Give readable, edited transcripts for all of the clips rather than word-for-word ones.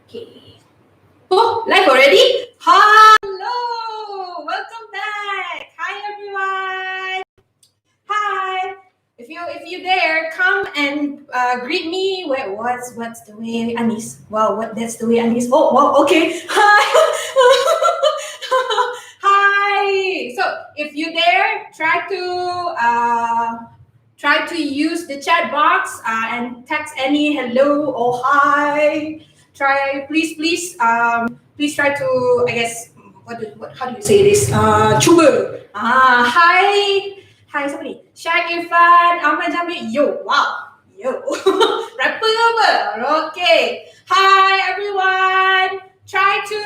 Okay. Oh, live already? Hello! Welcome back! Hi everyone! Hi! If you dare, come and greet me. Wait, what's the way Anis? Wow, that's the way Anis. Oh, wow, okay. Hi! Hi! So if you dare, try to use the chat box and text any hello or hi. Please try to, I guess, how do you say this? Cuba. Hi, siapa ni? Syed Irfan, Ahmad Jamil. Yo, wow. Yo. Rapper apa? Okay. Hi everyone. Try to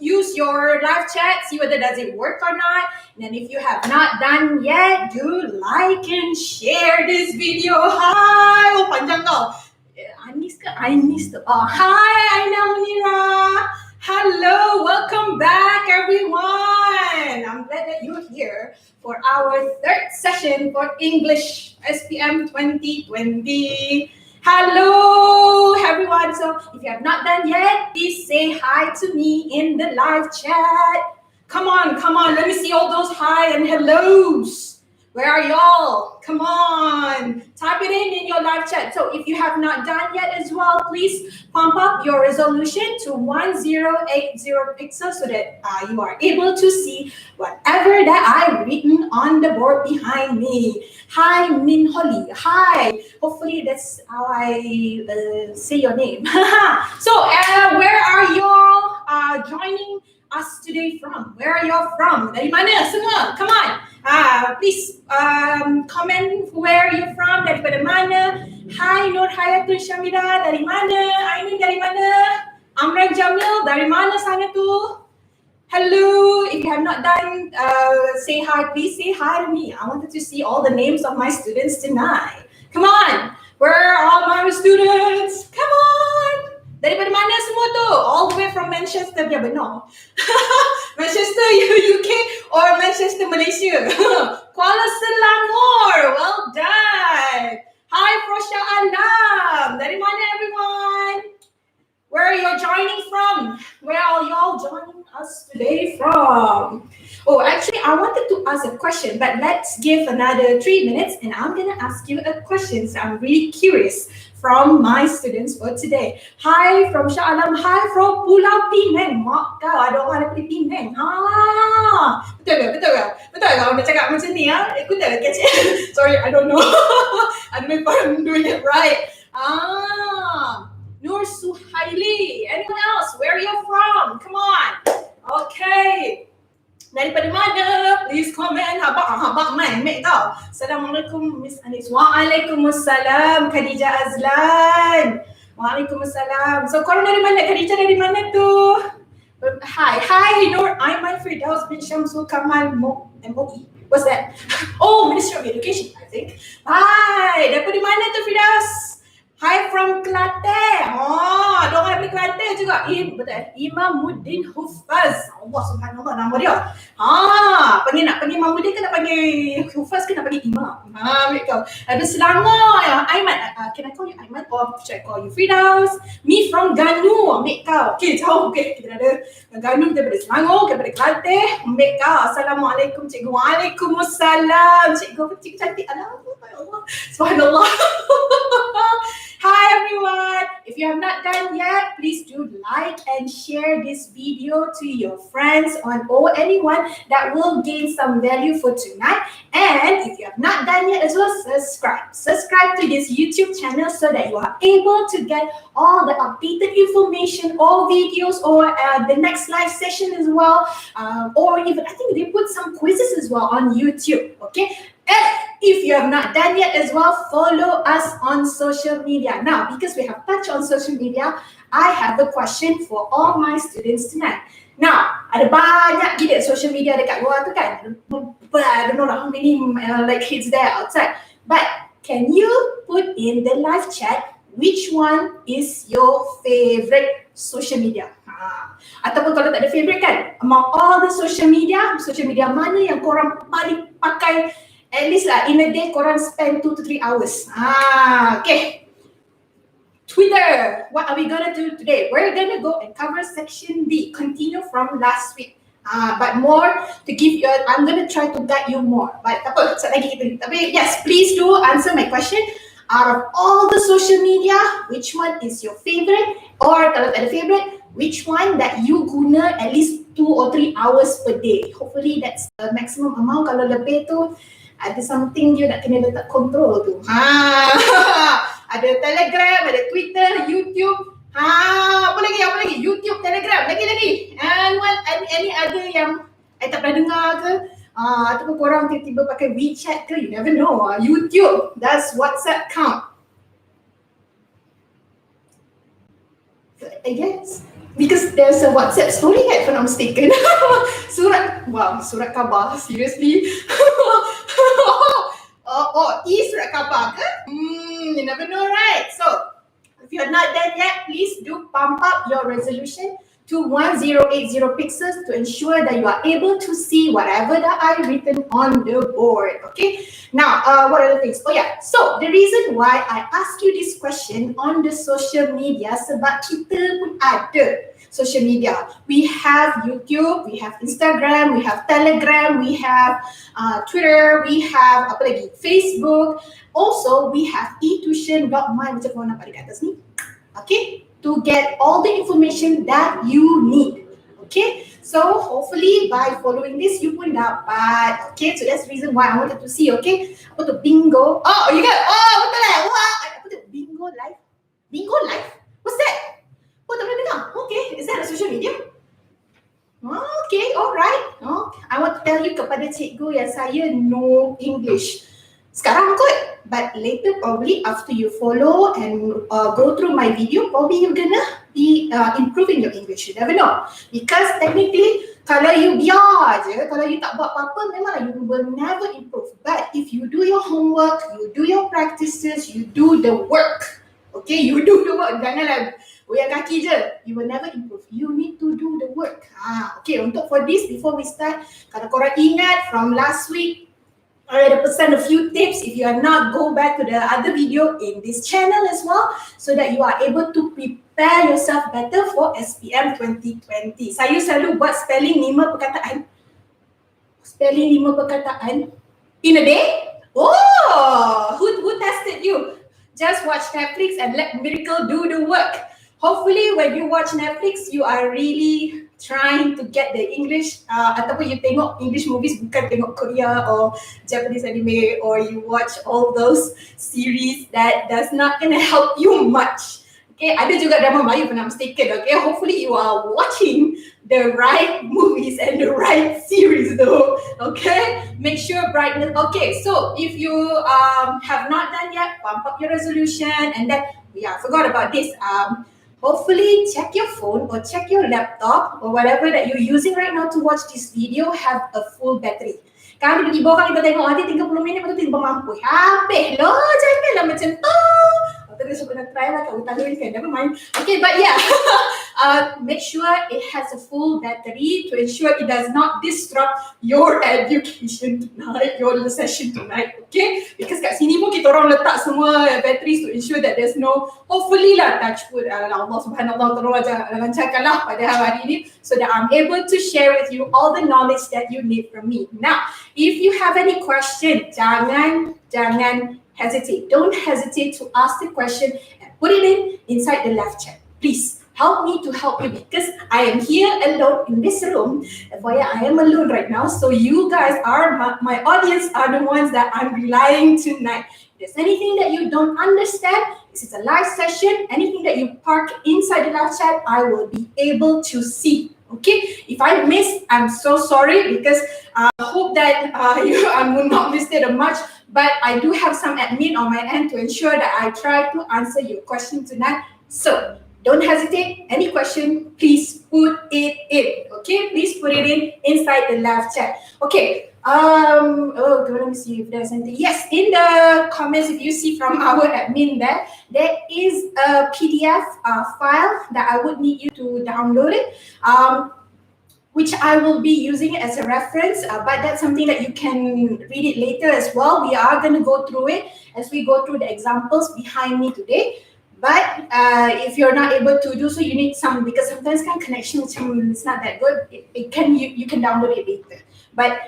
use your live chat, see whether does it work or not. And if you have not done yet, do like and share this video. Hi, oh panjang kau. Anis ke? Anis tu. Oh, hi Aina Munira. Hello, welcome back everyone. I'm glad that you're here for our third session for English SPM 2020. Hello everyone. So if you have not done yet, please say hi to me in the live chat. Come on, let me see all those hi and hellos. Where are y'all? Come on, type it in your live chat. So if you have not done yet as well, please pump up your resolution to 1080 pixels so that you are able to see whatever that I've written on the board behind me. Hi, Min Holly. Hi. Hopefully that's how I say your name. So where are y'all joining us today from? Where are y'all from? Dari mana semua? Come on. Please comment where you're from, daripada mana. Hi Nur Hayatun Syamira, dari mana? Ainin dari mana? Amran Jamil, dari mana sana tu? Hello, if you have not done, say hi, please say hi to me. I wanted to see all the names of my students tonight. Come on, where are all my students? Come on. Daripada mana semua tu? All the way from Manchester, ya benar. Manchester, UK or Manchester, Malaysia? Kuala Selangor, well done. Hi, Prosha Alam. Dari mana everyone? Where are you joining from? Where are y'all joining us today from? Oh, actually, I wanted to ask a question, but let's give another 3 minutes and I'm going to ask you a question. So I'm really curious from my students for today. Hi from Shah Alam. Hi from Pulau Pinang. Mak kau, ada orang daripada Pinang. Betul ke? Betul kau nak cakap macam ni? Aku tak catch it. Sorry, I don't know. I don't know if I'm doing it right. Nur Suhaili. Anyone else? Where are you from? Come on. Okay. Daripada mana? Please comment. Habak main, mek tau. Assalamualaikum Miss Anis. Waalaikumsalam Khadijah Azlan. Waalaikumsalam. So korang dari mana? Khadijah dari mana tu? Hi Nur. I'm Firdaus bin Syamsul Kamal MOE. What's that? Oh, Ministry of Education, I think. Hi. Daripada mana tu Firdaus? Hi from Kelantan. Oh, ada orang dari Kelantan juga. Betul. Imamuddin Hufaz. Allah subhanallah nama dia. Nak panggil Imamuddin ke nak panggil Hufaz ke nak panggil Imam? Betul. Ada Selangor. Aiman. Can I call you Aiman or should I call you Firdaus? Me from Ganu. Ambil kau. Okay, jauh. Okay, kita ada Ganu daripada Selangor, daripada Kelantan. Ambil kau. Assalamualaikum cikgu. Waalaikumsalam. Cikgu cantik. Allah. Subhanallah. Hi everyone! If you have not done yet, please do like and share this video to your friends or anyone that will gain some value for tonight. And if you have not done yet as well, subscribe. Subscribe to this YouTube channel so that you are able to get all the updated information or videos or the next live session as well. Or even, I think they put some quizzes as well on YouTube, okay? And if you have not done yet as well, follow us on social media. Now, because we have touched on social media, I have a question for all my students tonight. Now, ada banyak gila social media dekat luar tu kan. I don't know how many like kids there outside. But can you put in the live chat which one is your favorite social media? Ataupun kalau tak ada favorite kan, among all the social media mana yang korang paling pakai? At least lah in a day korang spend 2 to 3 hours. Okay. Twitter. What are we gonna do today? We're gonna go and cover section B, continue from last week. But more to give you, I'm gonna try to guide you more. But apa, sekejap lagi kita. Tapi yes, please do answer my question. Out of all the social media, which one is your favorite? Or kalau tak ada favorite, which one that you guna at least 2 or 3 hours per day? Hopefully that's the maximum amount. Kalau lebih tu, ada something you nak kena letak control tu. Ada Telegram, ada Twitter, YouTube. Apa lagi? YouTube, Telegram, lagi. And any other yang I tak pernah dengar ke? Ataupun korang tiba-tiba pakai WeChat ke? You never know. YouTube, does WhatsApp count? I guess. Because there's a WhatsApp story, if I'm not mistaken. Surat khabar, seriously? Surat khabar ke? You never know, right? So, if you're not done yet, please do pump up your resolution to 1080 pixels to ensure that you are able to see whatever that I've written on the board. Okay. Now, what are the things? Oh yeah. So the reason why I ask you this question on the social media, sebab kita pun ada social media. We have YouTube, we have Instagram, we have Telegram, we have Twitter, we have apa lagi? Facebook. Also, we have eTuisyen.my, macam korang nampak dekat atas ni. Okay, to get all the information that you need. Okay, so hopefully by following this, you pun dapat. Okay, so that's the reason why I wanted to see. Okay, apa tu bingo? Oh, you got. Oh, betul lah. What? Apa tu bingo live? Bingo live? What's that? Oh, tak pernah dengar. Okay, is that a social media? Okay, alright. I want to tell you kepada cikgu yang saya know English. Sekarang kot, but later probably after you follow and go through my video, probably you're gonna be improving your English. You never know. Because technically, kalau you biar je, kalau you tak buat apa-apa, memanglah you will never improve. But if you do your homework, you do your practices, you do the work. Okay, you do the work. Janganlah goyang kaki je. You will never improve. You need to do the work. Okay, untuk for this, before we start, kalau korang ingat from last week, I already present a few tips. If you are not, go back to the other video in this channel as well, so that you are able to prepare yourself better for SPM 2020. Saya selalu buat spelling 5 perkataan. Spelling 5 perkataan in a day? Oh, who tested you? Just watch Netflix and let miracle do the work. Hopefully when you watch Netflix, you are really trying to get the English, ataupun you tengok English movies, bukan tengok Korea or Japanese anime, or you watch all those series that does not gonna help you much. Okay, ada juga drama Melayu, if I'm not mistaken. Okay, hopefully you are watching the right movies and the right series though. Okay, make sure brightness. Okay, so if you have not done yet, pump up your resolution, and then I forgot about this. Hopefully check your phone or check your laptop or whatever that you're using right now to watch this video have a full battery. Kalau tiba-tiba orang kita tengok nanti 30 minit lepas tu tiba mampu. Habis loh, janganlah macam tu. Terus aku nak try lah kat hutang ni kan, never mind. Okay, but yeah, make sure it has a full battery to ensure it does not disrupt your education tonight, your session tonight, okay? Because kat sini pun kita orang letak semua batteries to ensure that there's no, hopefully lah, touch wood, Allah subhanahu wa ta'ala lancarkanlah pada hari ini, so that I'm able to share with you all the knowledge that you need from me. Now, if you have any question, jangan hesitate. Don't hesitate to ask the question and put it inside the live chat. Please help me to help you, because I am here alone in this room. I am alone right now. So you guys are my audience, are the ones that I'm relying tonight. If there's anything that you don't understand, this is a live session. Anything that you park inside the live chat, I will be able to see. Okay, if I missed, I'm so sorry, because I hope that I will not miss it much, but I do have some admin on my end to ensure that I try to answer your question tonight. So don't hesitate, any question, please put it in. Okay, please put it inside the live chat. Okay, let me see if there's anything. Yes, in the comments, if you see from our admin there is a PDF file that I would need you to download it, which I will be using as a reference, but that's something that you can read it later as well. We are going to go through it as we go through the examples behind me today. But if you're not able to do so, you need some, because sometimes kan connection macam it's not that good. It can you can download it later. But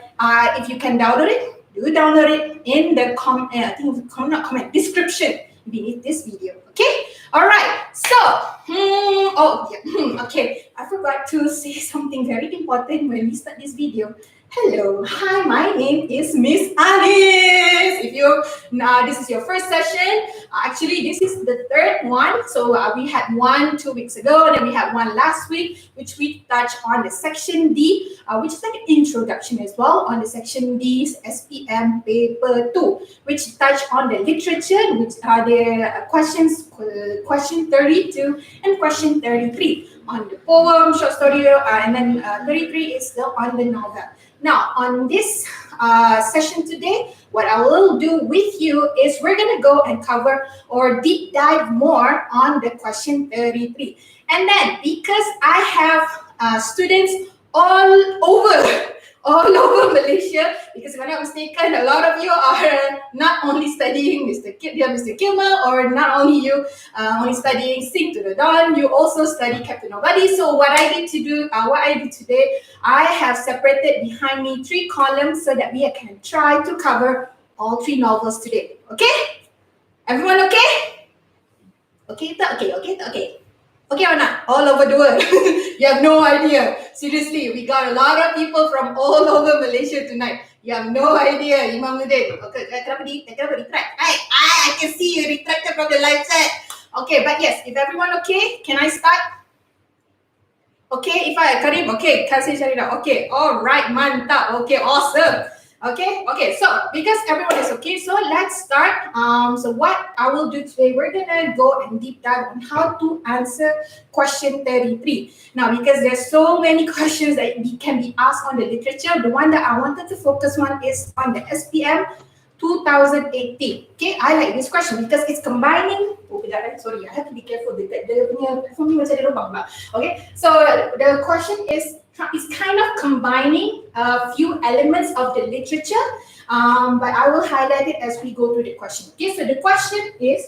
if you can download it, do download it in the description beneath this video. Okay. All right. So okay. I forgot to say something very important when we start this video. Hello, hi, my name is Miss Alice. If you this is your first session, actually this is the third one. So we had one 2 weeks ago, then we had one last week, which we touched on the section D, which is like an introduction as well on the section D SPM paper 2, which touched on the literature, which are the questions, question 32 and question 33 on the poem, short story, and then 33 is still on the novel. Now, on this session today, what I will do with you is we're going to go and cover or deep dive more on the question 33. And then, because I have students all over Malaysia, because if I'm not mistaken, a lot of you are not only studying Mr. Kilmer, or not only you only studying Sing to the Dawn, you also study Captain Nobody. So what I did today, I have separated behind me 3 columns so that we can try to cover all 3 novels today. Okay? Everyone okay? Okay. Okay or not? All over the world. You have no idea. Seriously, we got a lot of people from all over Malaysia tonight. You have no idea, Imam Nudin. Okay, kenapa retract? I can see you retracted from the live chat. Okay, but yes, if everyone okay, can I start? Okay, if I Karim, okay, kasih Sharina. Okay, all right, mantap. Okay, awesome. Okay, so because everyone is okay, so let's start. So what I will do today, we're gonna go and deep dive on how to answer question 33. Now, because there's so many questions that can be asked on the literature, the one that I wanted to focus on is on the SPM 2018. Okay, I like this question because it's combining. Sorry, I have to be careful. Dia punya platform ni macam ada lubang lah. Okay, so the question is kind of combining a few elements of the literature, but I will highlight it as we go through the question. Okay, so the question is,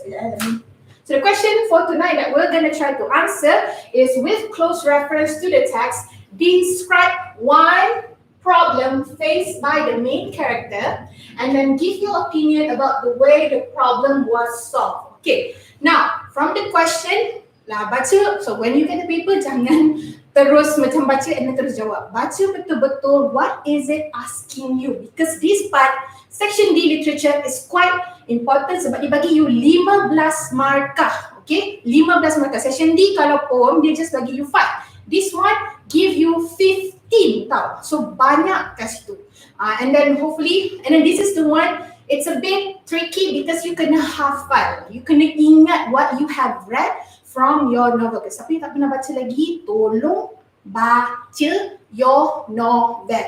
so the question for tonight that we're going to try to answer is, with close reference to the text, describe one problem faced by the main character, and then give your opinion about the way the problem was solved. Okay, now from the question, baca. So when you get the paper, jangan terus macam baca and then terus jawab. Baca betul-betul what is it asking you, because this part, section D literature, is quite important sebab dia bagi you 15 markah. Okay, 15 markah. Section D kalau poem dia just bagi you 5. This one give you 15 tau. So banyak kat situ. And then hopefully, and then this is the one, it's a bit tricky because you kena hafal. You kena ingat what you have read from your novel. Siapa yang tak pernah baca lagi, tolong baca your novel.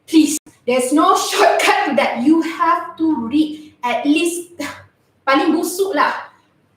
Please, there's no shortcut to that. You have to read at least, paling busuk lah,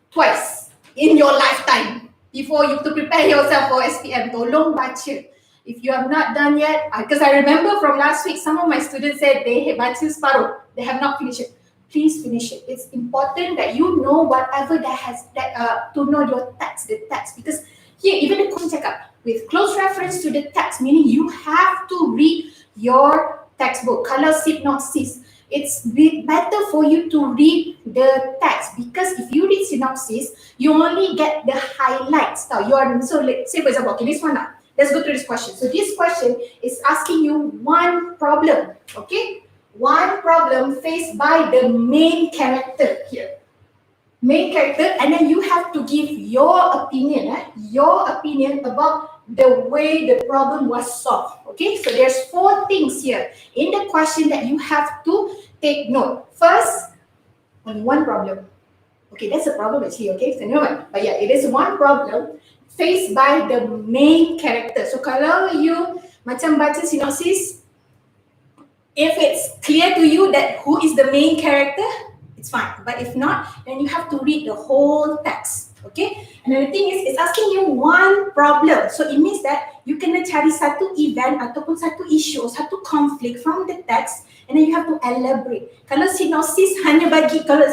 twice in your lifetime before you to prepare yourself for SPM. Tolong baca. If you have not done yet, because I remember from last week, some of my students said they have baca separuh. They have not finished it. Please finish it. It's important that you know whatever to know your text, the text. Because here, even the question cakap, with close reference to the text, meaning you have to read your textbook. Kalau synopsis, it's better for you to read the text, because if you read synopsis, you only get the highlights. So let's say for example, okay, this one now. Let's go through this question. So this question is asking you one problem, okay? One problem faced by the main character here. Main character, and then you have to give your opinion about the way the problem was solved. Okay, so there's 4 things here in the question that you have to take note. First, only one problem. Okay, that's a problem actually, okay? So no one, but yeah, it is one problem faced by the main character. So kalau you macam baca synopsis, if it's clear to you that who is the main character, it's fine. But if not, then you have to read the whole text. Okay? And the thing is, it's asking you one problem. So it means that you kena cari satu event ataupun satu issue, satu conflict from the text, and then you have to elaborate. Kalau synopsis hanya bagi, kalau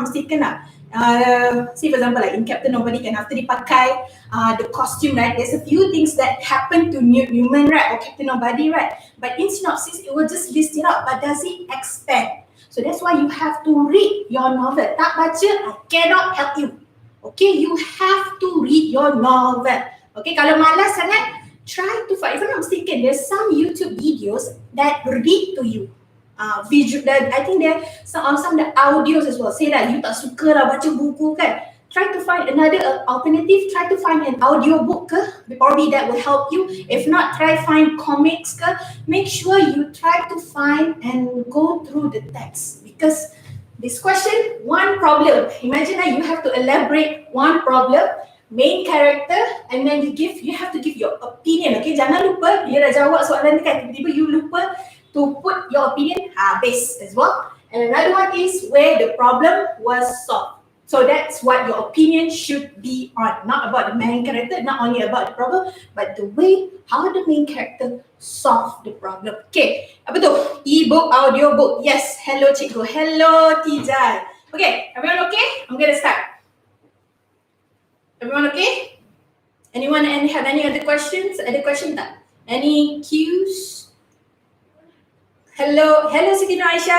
mesti kena, Say for example, like in Captain Nobody Can, after dipakai the costume, right? There's a few things that happen to Newman, right? Or Captain Nobody, right? But in synopsis, it will just list it out. But does it expand? So that's why you have to read your novel. Tak baca, I cannot help you. Okay, you have to read your novel. Okay, kalau malas sangat, try to find. If I'm not mistaken, there's some YouTube videos that read to you. Visual, I think there some the audios as well. Say that you tak suka lah baca buku kan. Try to find another alternative. Try to find an audio book ke. Probably that will help you. If not, try find comics ke. Make sure you try to find and go through the text, because this question, one problem. Imagine that you have to elaborate one problem, main character, and then you have to give your opinion. Okay, jangan lupa dia dah jawab soalan ni kan, tiba-tiba you lupa to put your opinion habis as well. And another one is where the problem was solved. So that's what your opinion should be on. Not about the main character, not only about the problem, but the way how the main character solved the problem. Okay, apa tu? E-book, audio book. Yes, hello cikgu. Hello Tijai. Okay, everyone okay? I'm gonna start. Everyone okay? Anyone have any other questions? Ada question tak? Any cues? Hello Siti Aisha.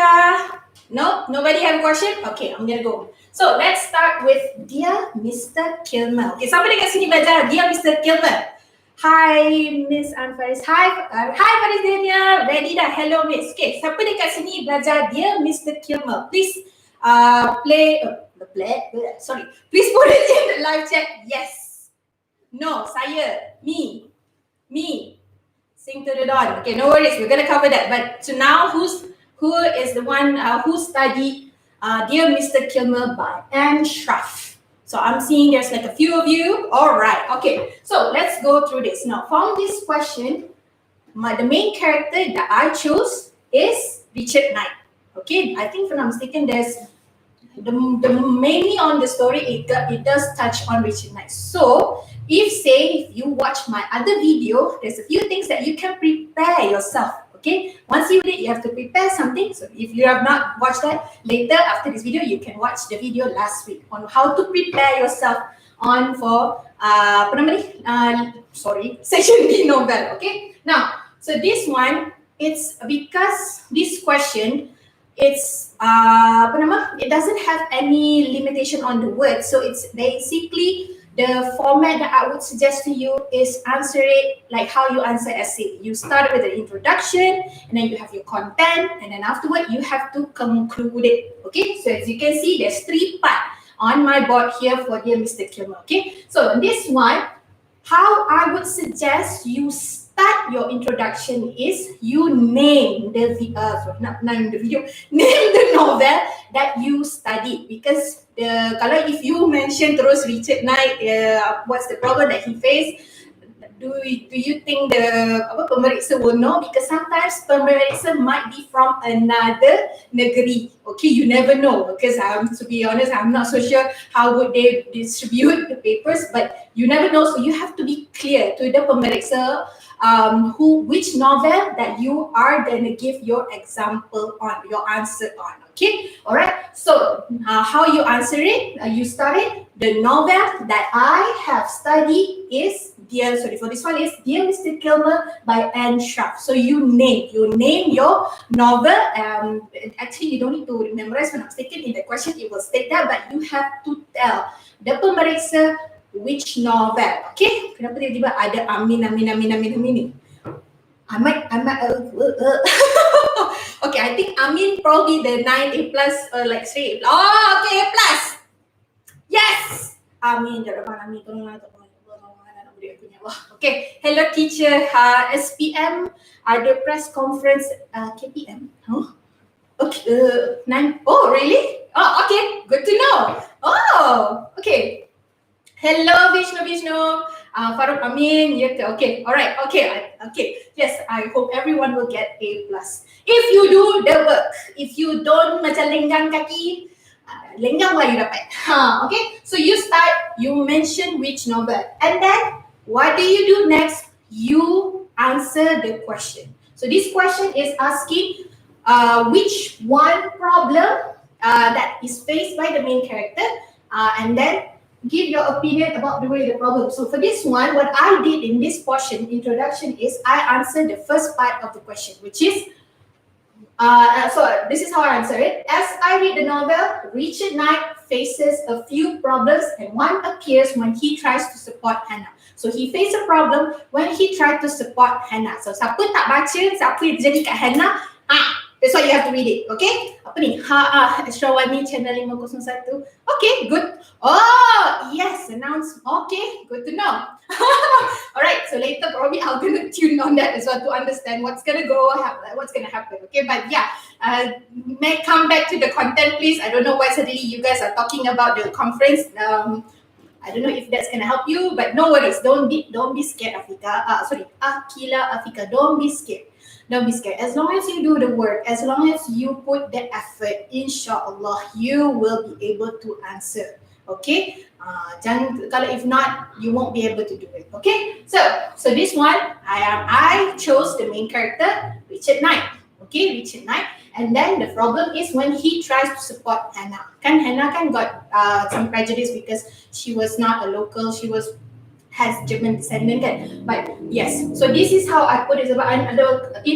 No, nobody have a question? Okay, I'm gonna go. So let's start with Dear Mr. Kilmer. Okay, siapa dekat sini belajar Dear Mr. Kilmer? Hi Miss Anfaris. Hi Faris Daniel. Ready dah? Hello Miss. Okay, siapa dekat sini belajar Dear Mr. Kilmer? Please please put it in the live chat. Yes. No, saya. Me. Sing to the dawn. Okay, no worries. We're gonna cover that. But so now, who is the one who studied Dear Mr. Kilmer by Anne Schraff? So I'm seeing there's like a few of you. All right. Okay. So let's go through this. Now, from this question, the main character that I chose is Richard Knight. Okay. I think if I'm not mistaken, there's the mainly on the story it does touch on Richard Knight. So if you watch my other video, there's a few things that you can prepare yourself. Okay, once you read, you have to prepare something. So if you have not watched that, later after this video, you can watch the video last week on how to prepare yourself on for section B novel. Okay, now so this one, it's because this question, it's it doesn't have any limitation on the word, so it's basically the format that I would suggest to you is answer it like how you answer essay. You start with an introduction, and then you have your content, and then afterward you have to conclude it. Okay, so as you can see, there's 3 parts on my board here for Dear Mr. Kilmer. Okay, so this one, how I would suggest you start your introduction is you name the name the novel that you studied, because kalau if you mention terus Richard Knight, what's the problem that he faced, do you think the pemeriksa will know? Because sometimes pemeriksa might be from another negeri. Okay, you never know, because to be honest, I'm not so sure how would they distribute the papers, but you never know. So you have to be clear to the pemeriksa which novel that you are going to give your example on, your answer on. Okay, all right. So how you answer it? You start it. The novel that I have studied is for this one is Dear Mr. Kilmer by Anne Schraff. So you name your novel. Actually, you don't need to memorize. When I'm mistaken, in the question it will state that, but you have to tell the pemeriksa which novel. Okay? Kenapa tiba-tiba ada Amin ni? Okay, I think Amin probably the 9 A+ or like 3 A+. Oh, okay, A+. Yes. Amin, Amin, tolonglah. Okay, hello teacher. SPM ada press conference KPM. Huh? Okay, 9. Oh, really? Oh, okay. Good to know. Oh, okay. Hello Vishnu. Farooq Amin. Okay. All right. Okay. Yes, I hope everyone will get A+. If you do the work, if you don't macam lenggang kaki, lenggang lah you dapat. Okay. So you start. You mention which novel, and then what do you do next? You answer the question. So this question is asking which one problem that is faced by the main character. and then give your opinion about the way the problem. So for this one, what I did in this portion, introduction, is I answered the first part of the question, which is, so this is how I answer it. As I read the novel, Richard Knight faces a few problems and one appears when he tries to support Hannah. So he faced a problem when he tried to support Hannah. So siapa tak baca, siapa yang jadi kat Hannah, that's why you have to read it, okay? Apa ni? Extra Wani channel 501. Okay, good. Oh, yes, announcement. Okay, good to know. Alright, so later probably I'm gonna tune on that as well to understand what's gonna what's gonna happen. Okay, but yeah, may come back to the content, please. I don't know why suddenly you guys are talking about the conference. I don't know if that's gonna help you, but no worries. Don't be scared, Afika. Akila, Afika. Don't be scared. Don't be scared. As long as you do the work, as long as you put the effort, inshallah, you will be able to answer. Okay? Kalau if not, you won't be able to do it. Okay? So this one, I chose the main character, Richard Knight. Okay, Richard Knight. And then the problem is when he tries to support Hannah. Hannah got some prejudice because she was not a local. She has German descendant kan. But yes, so this is how I put it. If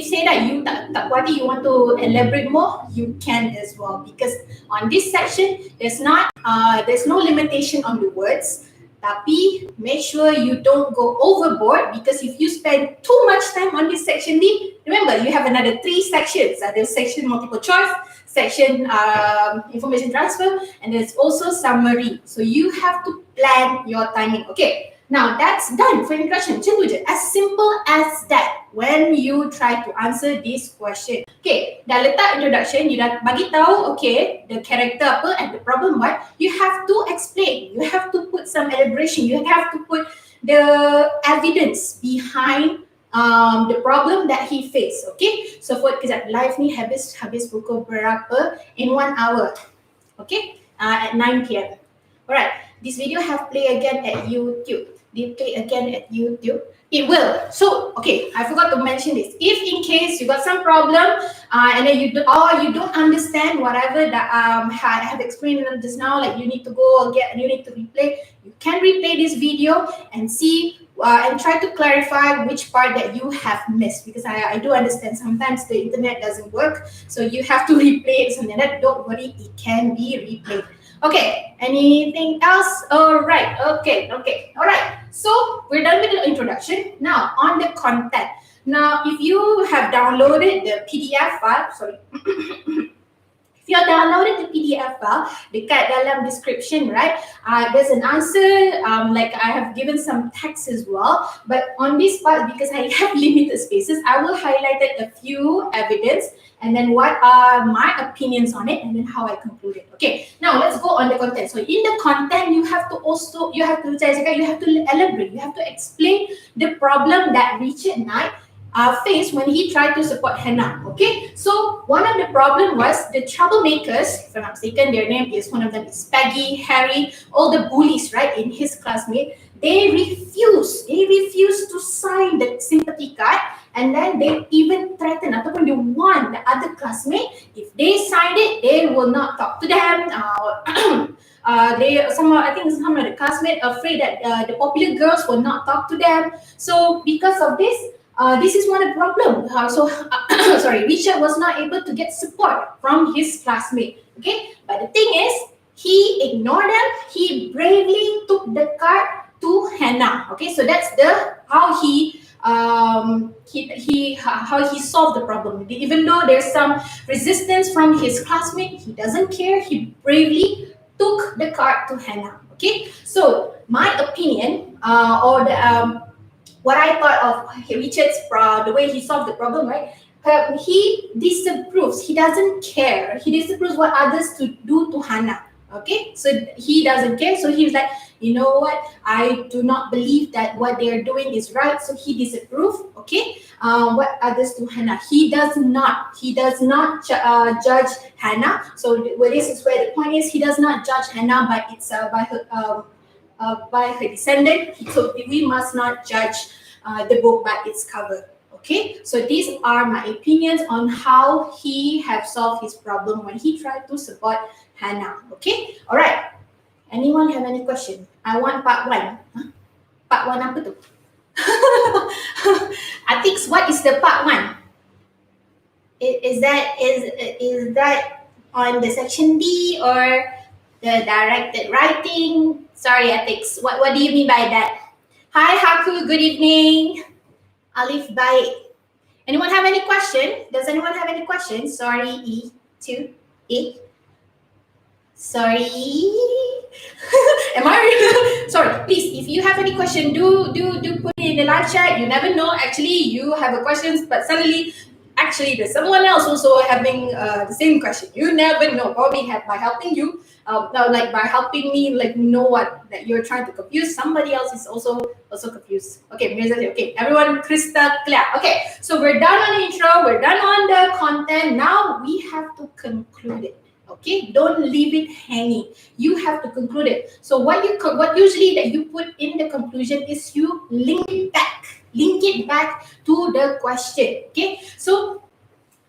say that you tak puati, you want to elaborate more, you can as well, because on this section there's no limitation on the words. Tapi make sure you don't go overboard, because if you spend too much time on this section ni, remember you have another 3 sections. There's section multiple choice, section information transfer, and there's also summary. So you have to plan your timing. Okay. Now that's done for introduction. Macam tu je. As simple as that when you try to answer this question. Okay, dah letak introduction, you dah bagi tahu, okay, the character apa and the problem what, you have to explain. You have to put some elaboration. You have to put the evidence behind the problem that he faced. Okay, so for kejap, live ni habis pukul berapa? In 1 hour. Okay, at 9 p.m. Alright, this video have play again at YouTube. Play again at YouTube. It will. So, okay, I forgot to mention this. If in case you got some problem and then you don't understand whatever that I have explained just now, like you need to go and you need to replay, you can replay this video and see and try to clarify which part that you have missed, because I do understand sometimes the internet doesn't work, so you have to replay it. So that, don't worry, it can be replayed. Okay, anything else? Alright, okay. Alright, so we're done with the introduction. Now, on the content. Now, if you have downloaded the PDF file, if you have downloaded the PDF file, dekat dalam description, right? There's an answer, like I have given some text as well. But on this part, because I have limited spaces, I will highlight a few evidence and then what are my opinions on it and then how I conclude it. Okay, now let's go on the content. So in the content, you have to elaborate, you have to explain the problem that Richard Knight faced when he tried to support Hannah. Okay, so one of the problem was the troublemakers, if I'm not mistaken, their name is, one of them is Peggy, Harry, all the bullies, right, in his classmate. They refused to sign the sympathy card, and then they even threatened ataupun they warned the other classmate, if they signed it, they will not talk to them. I think some of the classmates afraid that the popular girls will not talk to them. So because of this, this is one of the problems. Richard was not able to get support from his classmate. Okay, but the thing is, he ignored them. He bravely took the card to Hannah. Okay, so that's how he solved the problem. Even though there's some resistance from his classmate, he doesn't care. He bravely took the card to Hannah. Okay, so my opinion, what I thought of Richard's the way he solved the problem, right? He disapproves. He doesn't care. He disapproves what others to do to Hannah. Okay, so he doesn't care. So he was like, you know what? I do not believe that what they are doing is right. So he disapproves. Okay, what others do Hannah? He does not judge Hannah. So this is where the point is. He does not judge Hannah by her descendant. So we must not judge the book by its cover. Okay, so these are my opinions on how he have solved his problem when he tried to support Hannah. Okay, all right. Anyone have any question? I want part 1. Huh? Part 1 apa tu? Atix, what is the part 1? Is that on the section B or the directed writing? Sorry, Atix. What do you mean by that? Hi, Haku. Good evening. Alif, baik. Anyone have any question? Does anyone have any questions? Sorry, E2, E. Sorry. Am I? Sorry. Please, if you have any question, do put it in the live chat. You never know. Actually, you have a questions, but suddenly, actually, there's someone else also having the same question. You never know. Probably by helping you, like by helping me, like know what that you're trying to confuse. Somebody else is also confused. Okay, okay. Everyone, crystal clear. Okay, so we're done on the intro. We're done on the content. Now we have to conclude it. Okay, don't leave it hanging. You have to conclude it. So what usually that you put in the conclusion is you link it back to the question. Okay, so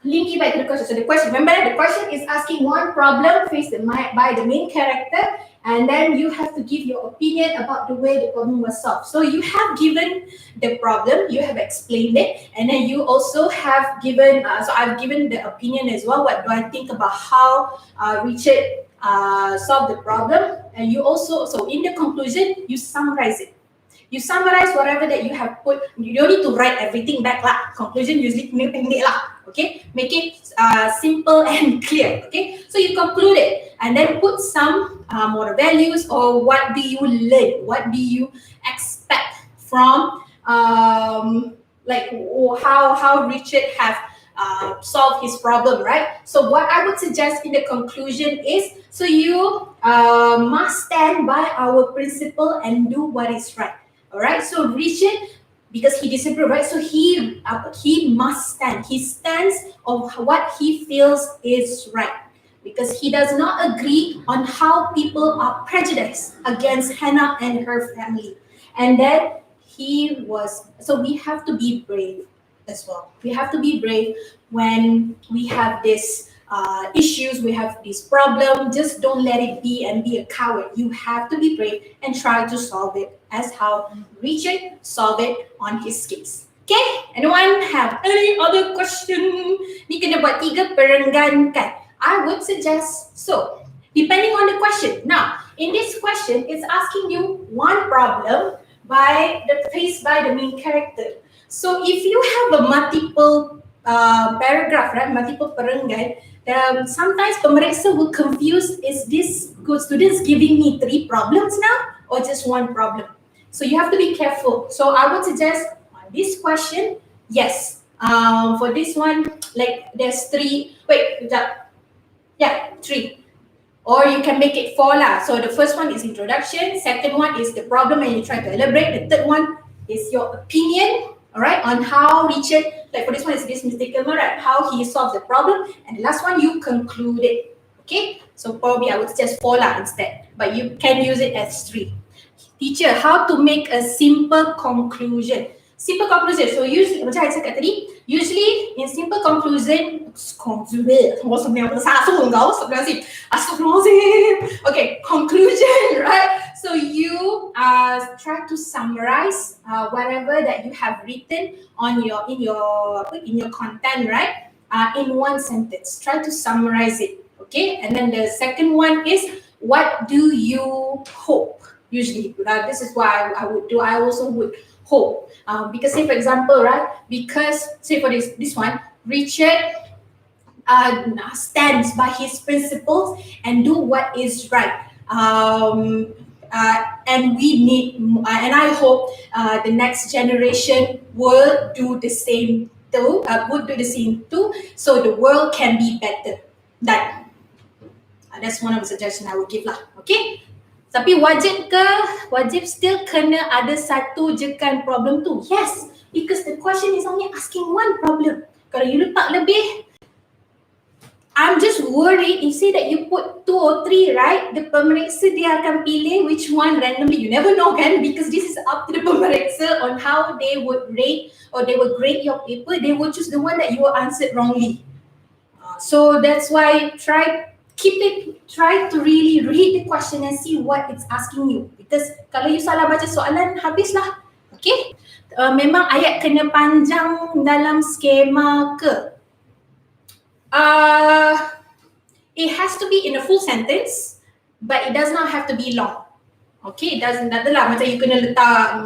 link it back to the question. So the question, remember, the question is asking one problem faced by the main character, and then you have to give your opinion about the way the problem was solved. So you have given the problem, you have explained it, and then you also have given, so I've given the opinion as well. What do I think about how Richard solved the problem? And you also, so in the conclusion, you summarize it. You summarize whatever that you have put. You don't need to write everything back lah. Conclusion usually pendek lah. Okay, make it simple and clear. Okay, so you conclude it and then put some moral values, or what do you learn? What do you expect from like how Richard have solved his problem, right? So what I would suggest in the conclusion is, so you must stand by our principle and do what is right. All right, so Richard, because he disapproved, right? So he must stand. He stands on what he feels is right, because he does not agree on how people are prejudiced against Hannah and her family. And then so we have to be brave as well. We have to be brave when we have this issues, we have this problem. Just don't let it be and be a coward. You have to be brave and try to solve it as how Richard solved it on his case. Okay, anyone have any other question? Ni kena buat 3 perenggan kan? I would suggest so, depending on the question. Now, in this question, it's asking you one problem faced by the main character. So if you have a multiple paragraph, right, multiple perenggan, sometimes pemeriksa will confuse, is this good students giving me 3 problems now or just 1 problem? So you have to be careful. So I would suggest on this question, yes. For this one, like there's 3. Wait, yeah, 3. Or you can make it 4 lah. So the first one is introduction, second one is the problem and you try to elaborate, the third one is your opinion, all right, on how Richard, like for this one is this mistaken, right, how he solves the problem, and the last one you conclude it. Okay, so probably I would suggest 4 lah instead, but you can use it as 3. Teacher, how to make a simple conclusion? Simple conclusion. So usually, macam saya cakap tadi, usually in simple conclusion, okay, conclusion, right? So you try to summarize whatever that you have written on in your content, right? In 1 sentence. Try to summarize it. Okay, and then the second one is, what do you hope? Usually, this is what I would do. I also would hope, because say for example, right? Because say for this one, Richard stands by his principles and do what is right. And we need, and I hope the next generation will do the same too. So the world can be better. That's one of the suggestions I would give lah. Okay. Tapi wajib still kena ada satu je kan problem tu? Yes, because the question is only asking 1 problem. Kalau you letak lebih, I'm just worried if say that you put 2 or 3, right? The pemeriksa dia akan pilih which one randomly. You never know kan, because this is up to the pemeriksa on how they would rate or they would grade your paper. They would choose the one that you answered wrongly. So that's why try try to really read the question and see what it's asking you. Because kalau you salah baca soalan, habislah. Okay? Memang ayat kena panjang dalam skema ke? It has to be in a full sentence, but it does not have to be long. Okay, it doesn't, adalah macam you kena letak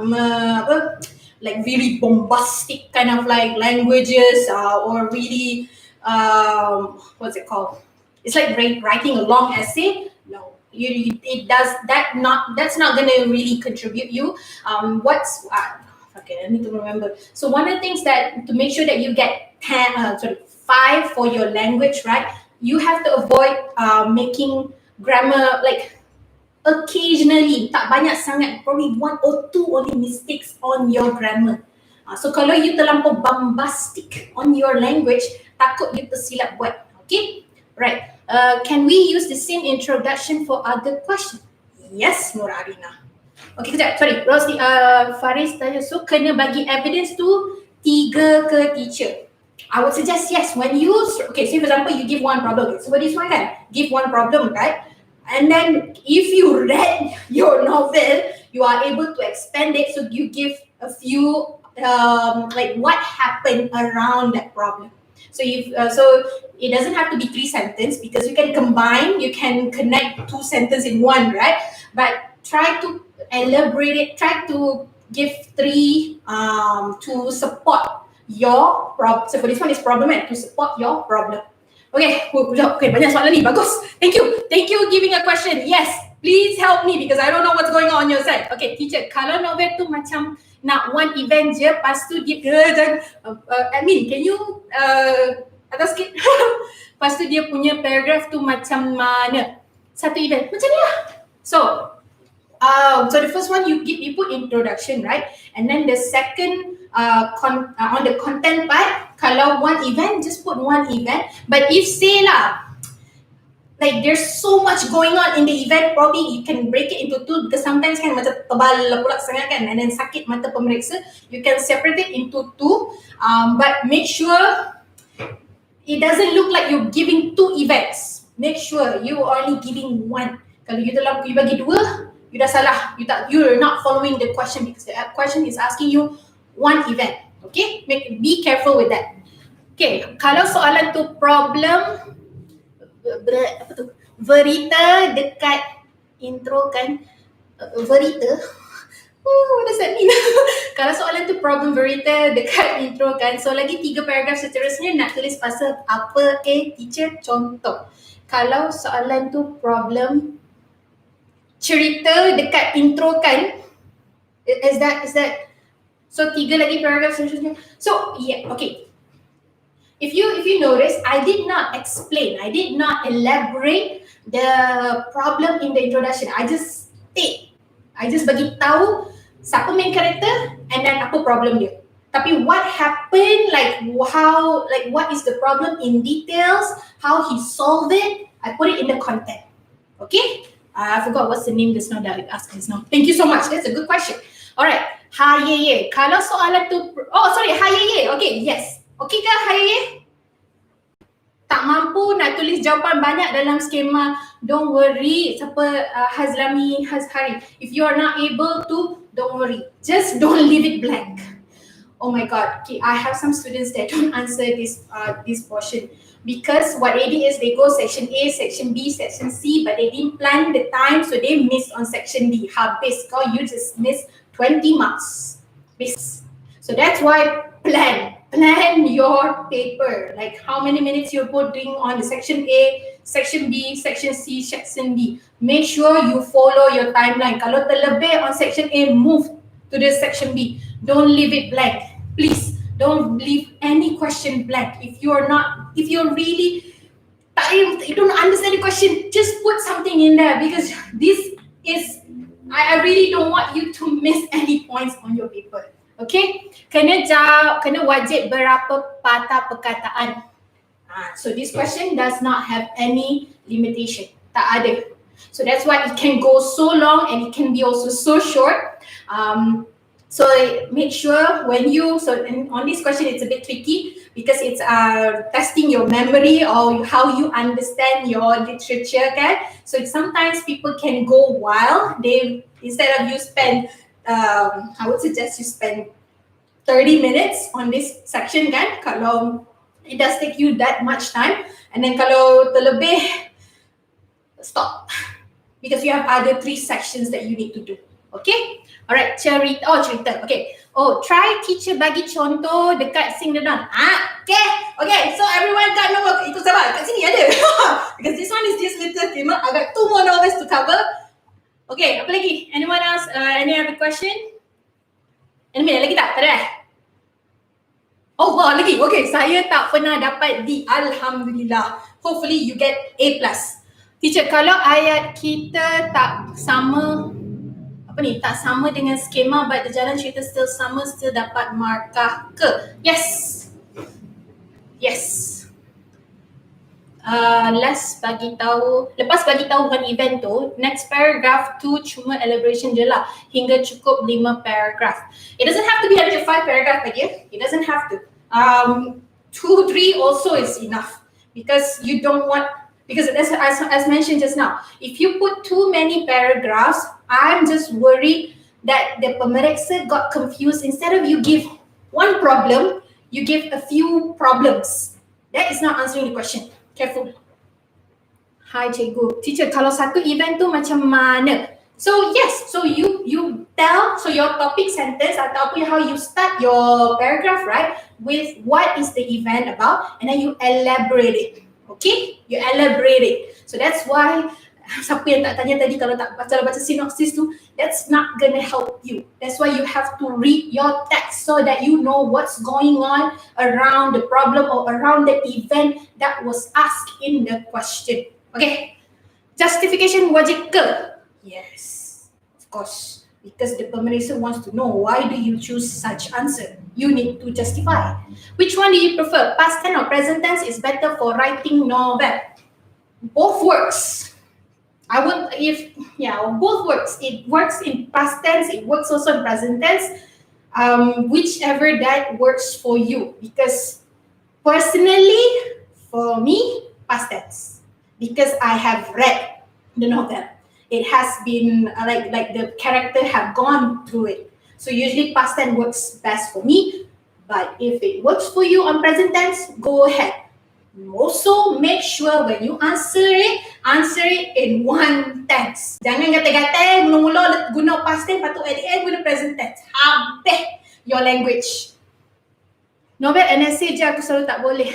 like really bombastic kind of like languages or really what's it called? It's like writing a long essay. No, that's not gonna really contribute you. Okay, I need to remember. So one of the things that to make sure that you get 5 for your language, right? You have to avoid making grammar like occasionally, tak banyak sangat, probably 1 or 2 only mistakes on your grammar. So kalau you terlampau bombastic on your language, takut you tersilap buat. Okay, right. Can we use the same introduction for other questions? Yes, Nur Arina. Okay, kejap, sorry. Faris tanya, so kena bagi evidence tu 3 ke teacher? I would suggest yes. When you, okay, say for example, you give one problem. So for this one kan, give one problem, right? And then if you read your novel, you are able to expand it. So you give a few, like what happened around that problem. So so it doesn't have to be 3 sentences because you can combine, you can connect 2 sentences in one, right? But try to elaborate it, try to give 3 to support your problem. So for this one is problem, to support your problem. Okay, banyak soalan ni, bagus. Thank you giving a question. Yes, please help me because I don't know what's going on your side. Okay, teacher, kalau novel tu macam nak one event je, lepas tu dia admin, can you atas sikit? Lepas tu dia punya paragraph tu macam mana? Satu event, macam ni lah. So the first one you put introduction, right? And then the second on the content part, kalau one event, just put one event. But if say lah, like there's so much going on in the event, probably you can break it into 2 because sometimes kan macam tebal pula sangat kan, and then sakit mata pemeriksa, you can separate it into 2. But make sure it doesn't look like you're giving 2 events. Make sure you are only giving 1. Kalau you bagi 2, you dah salah. You're not following the question because the question is asking you 1 event. Okay, be careful with that. Okay, kalau soalan tu problem verita dekat intro kan, verita, what does that mean? Kalau soalan tu problem verita dekat intro kan, so lagi 3 paragraf seterusnya nak tulis pasal apa, teacher, contoh. Kalau soalan tu problem cerita dekat intro kan, is that so 3 lagi paragraf seterusnya. So yeah, okay. If you notice, I did not explain, I did not elaborate the problem in the introduction. I just bagi tahu siapa main character and then apa problem dia. Tapi what happened, like what is the problem in details, how he solved it, I put it in the content. Okay? I forgot what's the name just now that I asked just now. Thank you so much. That's a good question. Alright. Ha ye ye. Kalau soalan tu, ha ye ye. Okay, yes. Okay ke ha ye ye? Tak mampu nak tulis jawapan banyak dalam skema, don't worry. Siapa Hazrami, Hazhari. If you are not able to, don't worry. Just don't leave it blank. Oh my god. Okay, I have some students that don't answer this portion. Because what they did is they go section A, section B, section C, but they didn't plan the time, so they missed on section D. Habis kau, you just missed 20 marks. So that's why plan your paper. Like how many minutes you're putting on the section A, section B, section C, section D. Make sure you follow your timeline. Kalau terlebih on section A, move to the section B. Don't leave it blank. Please. Don't leave any question blank. If you really you don't understand the question, just put something in there because this is, I really don't want you to miss any points on your paper. Okay? Kena wajib berapa patah perkataan. So this question does not have any limitation. Tak ada. So that's why it can go so long and it can be also so short. So make sure on this question it's a bit tricky. because it's testing your memory or how you understand your literature, kan? So sometimes people can go wild. They, instead of you spend, I would suggest you spend 30 minutes on this section, kan? Kalau it does take you that much time, and then kalau terlebih, stop, because you have other 3 sections that you need to do. Okay? Alright, cerita. Okay. Oh, try teacher bagi contoh dekat sing down. Okay. Okay, so everyone got number. Itu sabar, kat sini ada. Because this one is just little tema. I got 2 more novels to cover. Okay, apa lagi? Anyone else? Any other question? Any lagi tak? Tak ada? Oh, wah, lagi. Okay, saya tak pernah dapat D. Alhamdulillah. Hopefully you get A+. Teacher, kalau ayat kita tak sama, tak sama dengan skema, but the jalan cerita still sama, still dapat markah ke? Yes. Lepas bagi tahu kan event tu, next paragraph tu cuma elaboration je lah, hingga cukup 5 paragraph. It doesn't have to be under 5 paragraph lagi. It doesn't have to. 2, 3 also is enough, because you don't want, because as mentioned just now, if you put too many paragraphs, I'm just worried that the pemeriksa got confused. Instead of you give one problem, you give a few problems. That is not answering the question. Careful. Hi cikgu. Teacher, kalau satu event tu macam mana? So yes, so you tell, so your topic sentence ataupun how you start your paragraph, right, with what is the event about, and then you elaborate it. Okay? You elaborate it. So that's why, siapa yang tak tanya tadi, kalau tak baca synopsis tu, that's not gonna help you. That's why you have to read your text so that you know what's going on around the problem or around the event that was asked in the question. Okay. Justification wajib ke? Yes, of course. Because the pemeriksa wants to know, why do you choose such answer? You need to justify. Which one do you prefer? Past tense or present tense is better for writing novel? Both works. Both works. It works in past tense, it works also in present tense. Whichever that works for you. Because personally, for me, past tense. Because I have read the novel. It has been like the character have gone through it. So usually past tense works best for me. But if it works for you on present tense, go ahead. Also, make sure when you answer it in one tense. Jangan gatai-gatai, mula-mula guna past tense, lepas tu at the end guna present tense. Habis your language. Novel and essay je aku selalu tak boleh.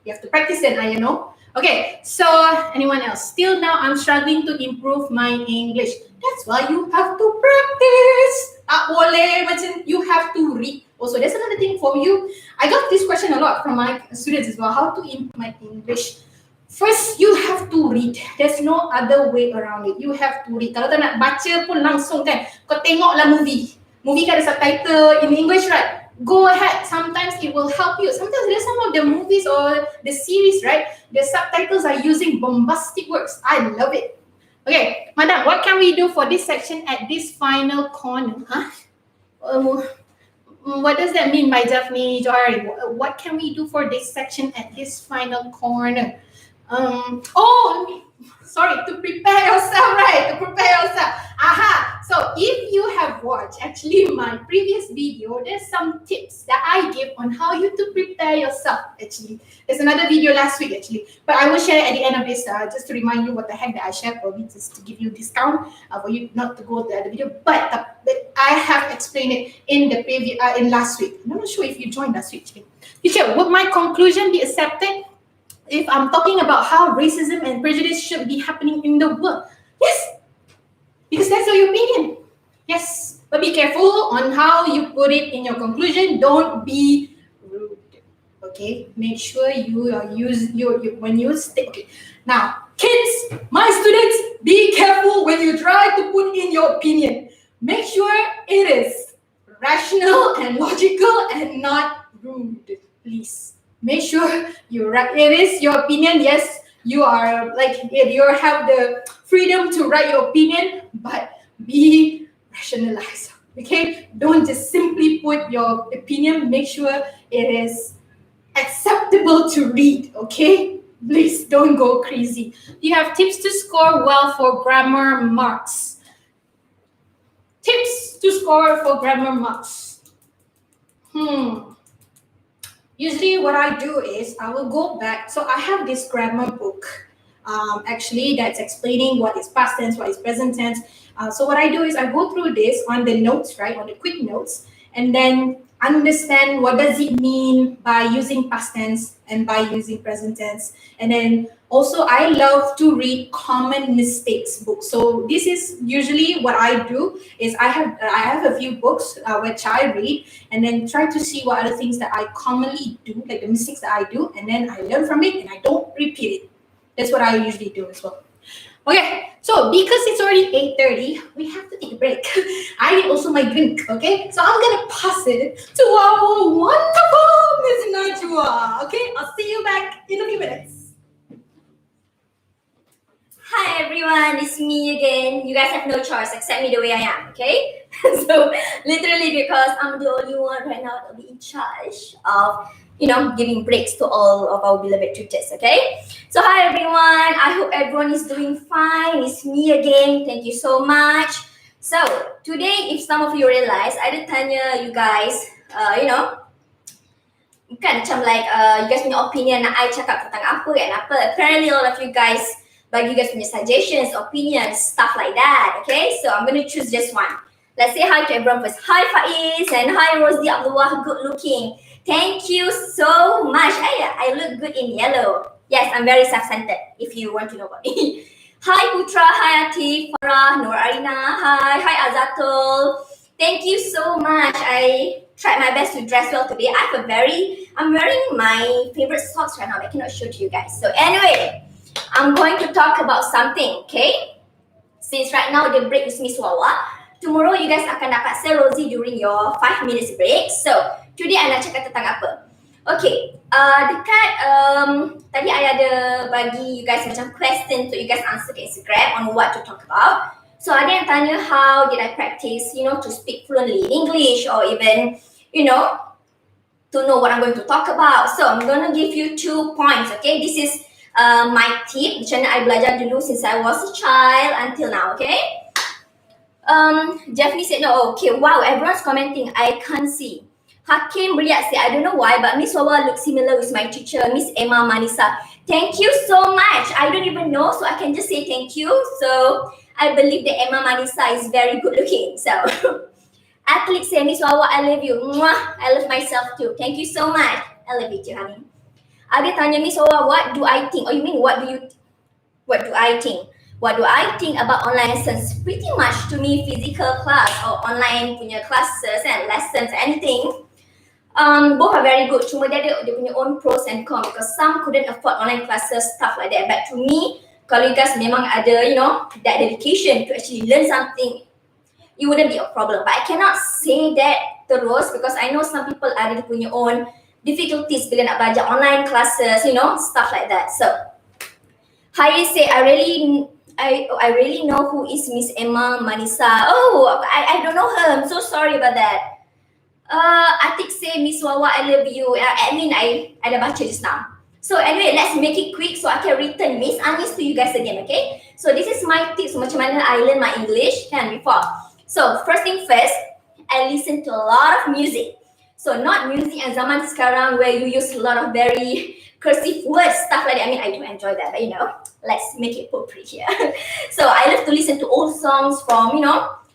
You have to practice then, you know. Okay, so anyone else? Still now I'm struggling to improve my English. That's why you have to practice. Tak boleh, macam you have to read. Also, there's another thing for you. I got this question a lot from my students as well. How to improve my English? First, you have to read. There's no other way around it. You have to read. Kalau tak nak baca pun langsung kan, kau tengoklah movie. Movie kan ada subtitle in English, right? Go ahead. Sometimes it will help you. Sometimes there's some of the movies or the series, right? The subtitles are using bombastic words. I love it. Okay, madam, what can we do for this section at this final corner? What does that mean by Daphne Johari? What can we do for this section at this final corner? To prepare yourself, right? To prepare yourself. So if you have watched actually my previous video, there's some tips that I give on how you to prepare yourself actually. There's another video last week actually, but I will share at the end of this just to remind you what the heck that I shared, probably just to give you discount for you not to go to the other video. But I have explained it in the previous in last week. I'm not sure if you joined last week actually. Teacher, would my conclusion be accepted if I'm talking about how racism and prejudice should be happening in the world? Yes, because that's your opinion. Yes, but be careful on how you put it in your conclusion. Don't be rude. Okay, make sure you use when you stay. Okay, now kids, my students, be careful when you try to put in your opinion. Make sure it is rational and logical and not rude, please. Make sure you write. It is your opinion. Yes, you are you have the freedom to write your opinion, but be rationalized. Okay, don't just simply put your opinion. Make sure it is acceptable to read, okay? Please don't go crazy. Do you have tips to score well for grammar marks? Tips to score for grammar marks. Usually what I do is I will go back. So I have this grammar book, actually, that's explaining what is past tense, what is present tense. So what I do is I go through this on the notes, right, on the quick notes, and then understand what does it mean by using past tense and by using present tense. And then also I love to read common mistakes books. So this is usually what I do is I have a few books which I read and then try to see what are the things that I commonly do, like the mistakes that I do, and then I learn from it and I don't repeat it. That's what I usually do as well. Okay, so because it's already 8:30, we have to take a break. I need also my drink, okay? So I'm gonna pass it to our wonderful Miss Najwa, okay? I'll see you back in a few minutes. Hi everyone, it's me again. You guys have no choice, accept me the way I am, okay? So literally because I'm the only one right now that will be in charge of giving breaks to all of our beloved tutors, okay? So hi everyone, I hope everyone is doing fine. It's me again, thank you so much. So today, if some of you realize, I ada tanya you guys, bukan macam like you guys punya opinion nak I cakap tentang apa kan apa. Apparently all of you guys bagi you guys punya suggestions, opinions, stuff like that, okay? So I'm going to choose just one. Let's say hi to everyone first. Hi Faiz and hi Rosie Abdullah, good looking. Thank you so much. I look good in yellow. Yes, I'm very self-centered if you want to know about me. Hi Putra, hi Atif, Farah, Nur Arina, hi Azatul. Thank you so much. I tried my best to dress well today. I'm wearing my favorite socks right now. I cannot show to you guys. So anyway, I'm going to talk about something, okay? Since right now the break is Miss Wawa, tomorrow you guys akan dapat Sir Rosie during your 5 minutes break. So today I nak cakap tentang apa? Okay, dekat tadi I ada bagi you guys macam question to you guys answer ke Instagram on what to talk about. So ada yang tanya how did I practice, to speak fluently in English or even, to know what I'm going to talk about. So I'm going to give you 2 points, okay? This is my tip, macam mana I belajar dulu since I was a child until now, okay? Jeffrey said no. Okay, wow, everyone's commenting. I can't see. Hakim Riyad said, I don't know why, but Miss Wawa looks similar with my teacher, Miss Emma Manisa. Thank you so much. I don't even know, so I can just say thank you. So I believe that Emma Manisa is very good looking. So Athlete said, Miss Wawa, I love you. Mwah, I love myself too. Thank you so much. I love you too, honey. Ada tanya Miss Wawa, what do I think? Oh, you mean what do I think? What do I think about online lessons? Pretty much to me, physical class or online punya classes and lessons, anything, both are very good. Cuma dia punya own pros and cons because some couldn't afford online classes, stuff like that. But to me, kalau you guys memang ada, that dedication to actually learn something, it wouldn't be a problem. But I cannot say that terus because I know some people ada punya own difficulties bila nak belajar online classes, stuff like that. So, Hari say, I really know who is Miss Emma Manisa. Oh, I don't know her. I'm so sorry about that. Atik say, Miss Wawa, I love you. I dah baca just now. So anyway, let's make it quick so I can return Miss Anis to you guys again, okay? So this is my tips macam mana I learn my English before. So first thing first, I listen to a lot of music. So not music yang zaman sekarang where you use a lot of very cursive words, stuff like that. I do enjoy that, but let's make it appropriate here. So I love to listen to old songs from,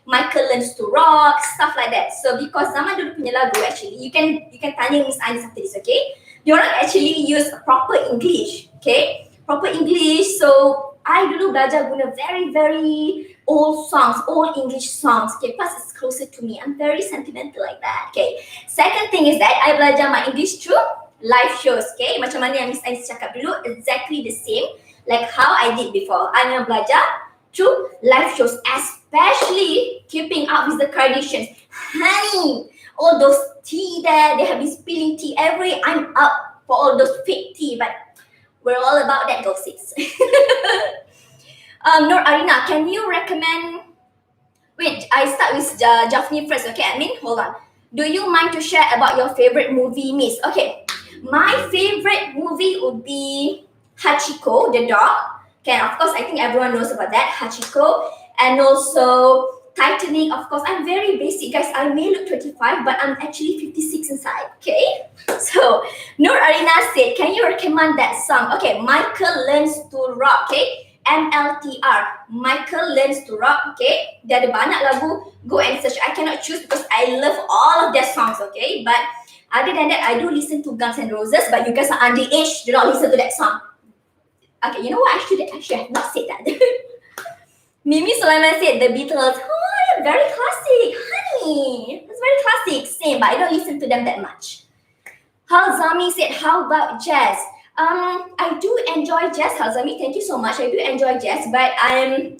Michael Learns to Rock, stuff like that. So because zaman dulu punya lagu, actually, you can tanya Miss Anis after this, okay? Diorang actually use proper English, okay? Proper English. So I dulu belajar guna very, very old songs, old English songs, okay? Plus it's closer to me. I'm very sentimental like that, okay? Second thing is that I belajar my English through live shows, okay? Macam mana yang Miss Anis cakap dulu, exactly the same like how I did before. I'm yang belajar through live shows, especially Keeping Up with the Kardashians. Honey, all those tea there, they have been spilling tea I'm up for all those fake tea, but we're all about that gossips. Nur Arina, can you recommend, wait, I start with Jaffni first, okay? Hold on. Do you mind to share about your favorite movie, Miss? Okay, My favorite movie would be Hachiko, the dog. Okay, of course, I think everyone knows about that, Hachiko. And also Titanic, of course. I'm very basic, guys. I may look 25, but I'm actually 56 inside, okay? So, Nur Arina said, can you recommend that song? Okay, Michael Learns to Rock, okay? MLTR, Michael Learns to Rock, okay? Dia ada banyak lagu, go and search. I cannot choose because I love all of their songs, okay? But other than that, I do listen to Guns N' Roses, but you guys are underage, do not listen to that song. Okay, you know what? I should have not said that. Mimi Sulaiman said, the Beatles, oh, very classic, honey. It's very classic, same, but I don't listen to them that much. Halzami said, how about jazz? I do enjoy jazz, Halzami. Thank you so much. I do enjoy jazz, but I'm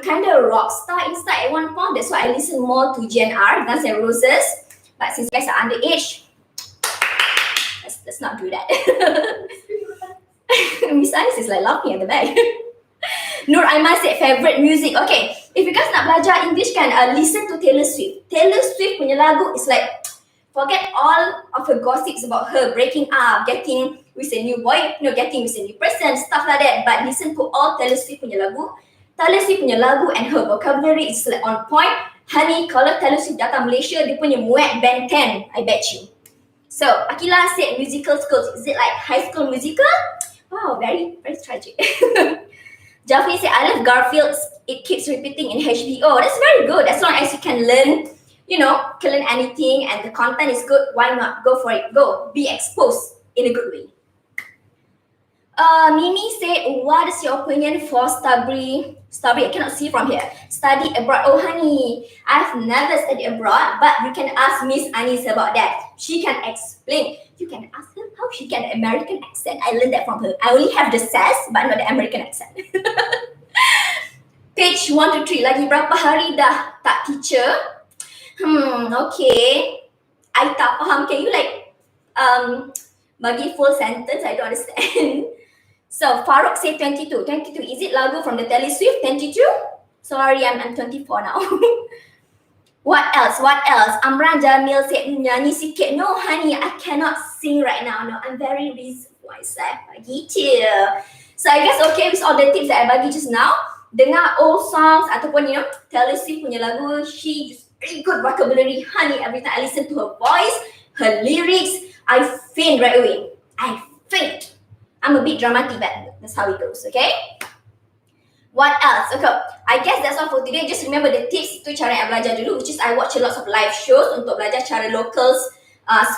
kind of a rock star inside at one point. That's why I listen more to GNR, Guns N' Roses. But since you guys are underage, let's not do that. Miss Anis is like laughing at the back. Nur Aiman said favorite music. Okay, if you guys nak belajar English kan, listen to Taylor Swift. Taylor Swift punya lagu is like, forget all of her gossips about her breaking up, getting with a new boy, getting with a new person, stuff like that. But listen to all Taylor Swift punya lagu. Taylor Swift punya lagu and her vocabulary is like on point. Honey, kalau Taylor Swift datang Malaysia, dia punya muat Ben 10, I bet you. So, Akila said musical schools. Is it like High School Musical? Wow, very, very tragic. Jafri said, I love Garfield. It keeps repeating in HBO. That's very good. As long as you can learn, can learn anything and the content is good, why not? Go for it. Go. Be exposed in a good way. Mimi said, what is your opinion for study? I cannot see from here. Study abroad. Oh, honey, I've never studied abroad, but you can ask Miss Anis about that. She can explain. You can ask her how she get an American accent. I learned that from her. I only have the sass, but not the American accent. Page 1 to 3. Lagi berapa hari dah tak teacher? Okay. I tak faham. Can you bagi full sentence? I don't understand. So, Farouk said 22. 22. Is it lagu from the Taylor Swift? 22? Sorry, I'm 24 now. What else? Amran Jamil said, nyanyi sikit. No, honey, I cannot sing right now. No, I'm very reserved myself. Gitu. So, I guess okay with all the tips that I bagi just now. Dengar old songs ataupun, Taylor Swift punya lagu. She just very good vocabulary. Honey, every time I listen to her voice, her lyrics, I faint right away. I faint. I'm a bit dramatic, but that's how it goes, okay? What else? Okay, I guess that's all for today. Just remember the tips tu cara yang belajar dulu, which is I watch lots of live shows untuk belajar cara locals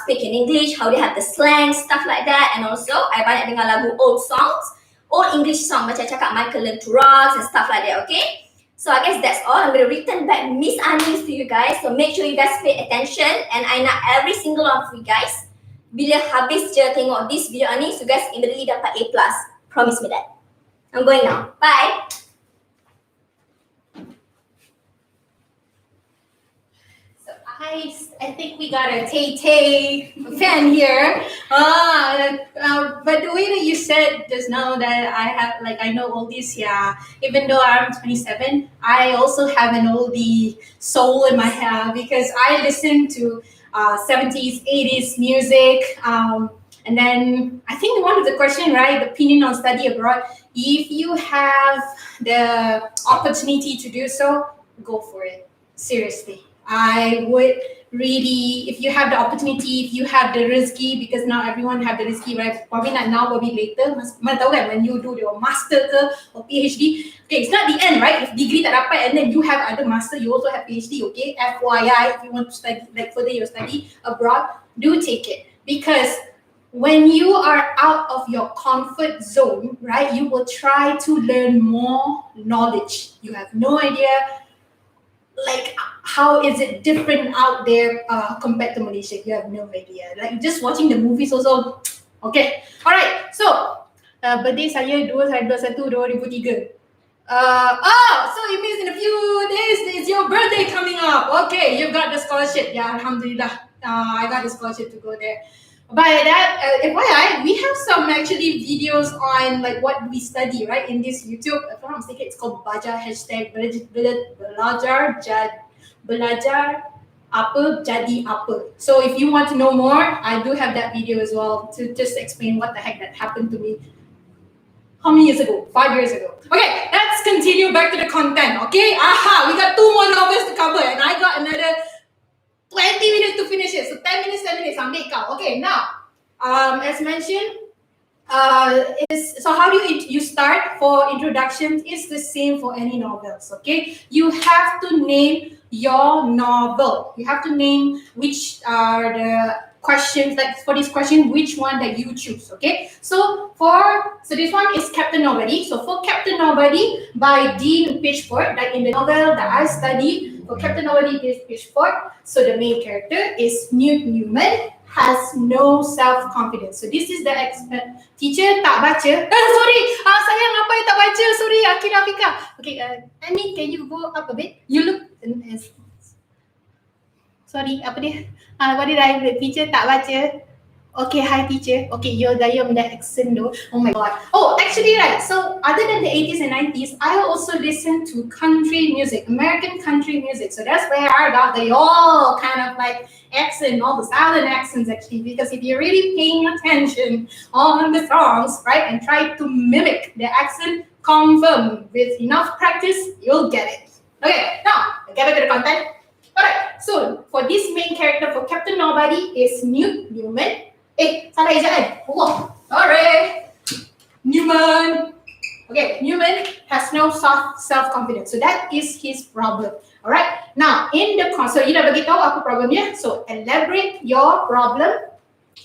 speak in English, how they have the slang, stuff like that. And also, I banyak dengar lagu old songs, old English song, macam cakap Michael Learns to Rock and stuff like that, okay? So I guess that's all. I'm going to return back Miss Anis to you guys. So make sure you guys pay attention. And I nak every single one of you guys, bila habis je tengok this video ni, you guys immediately dapat A+. Promise me that. I'm going now. Bye. So I think we got a Tay fan here. But the way that you said just now that I know oldies, yeah. Even though I'm 27, I also have an oldie soul in my head because I listen to 70s, 80s music. And then I think one of the question, right, the opinion on study abroad, if you have the opportunity to do so, go for it. Seriously. I would really, if you have the opportunity, if you have the rezeki, because not everyone have the rezeki, right? Probably not now, probably later. Mana tahu kan, when you do your master ke or PhD, okay, it's not the end, right? If degree tak dapat and then you have other master, you also have PhD, okay? FYI, if you want to study, further your study abroad, do take it. Because when you are out of your comfort zone, right, you will try to learn more knowledge. You have no idea, how is it different out there compared to Malaysia? You have no idea. Just watching the movies also. Okay. Alright. So, birthday saya 2/21/2003. So it means in a few days it's your birthday coming up. Okay, you got the scholarship. Yeah, alhamdulillah. I got the scholarship to go there. By that, FYI, we have some actually videos on what we study, right, in this YouTube. If I'm not mistaken, it's called Baja #belajar apa jadi apa. So if you want to know more, I do have that video as well to just explain what the heck that happened to me. How many years ago? 5 years ago. Okay, let's continue back to the content. Okay, we got 2 more novels to cover, and I got another 20 minutes to finish it. So 10 minutes, ambil kau. Okay, now, as mentioned, so how do you start for introduction? It's the same for any novels. Okay, you have to name your novel. You have to name which are the questions, like for this question, which one that you choose. Okay, so this one is Captain Nobody. So for Captain Nobody by Dean Pitchford, like in the novel that I studied, for Captain Nobody is Pitchford. So the main character is Newt Newman, has no self-confidence. So this is the teacher tak baca. Sorry, sayang apa yang tak baca? Sorry, Akira Afika. Okay, Annie, can you go up a bit? You look. Sorry, apa dia? What did I read? Teacher tak baca. Okay, hi teacher. Okay, you're that accent though. Oh my god. Oh, actually, right. So other than the 80s and 90s, I also listen to country music, American country music. So that's where I got the all kind of like accent, all the southern accents actually. Because if you're really paying attention on the songs, right, and try to mimic the accent, confirm with enough practice, you'll get it. Okay, now get back to the content. Alright, so for this main character, for Captain Nobody is Newt Newman. Salah ejaan. Oh, sorry. Newman. Okay, Newman has no self-confidence. So that is his problem. Alright, now in the so you dah bagi tahu apa problemnya. So elaborate your problem.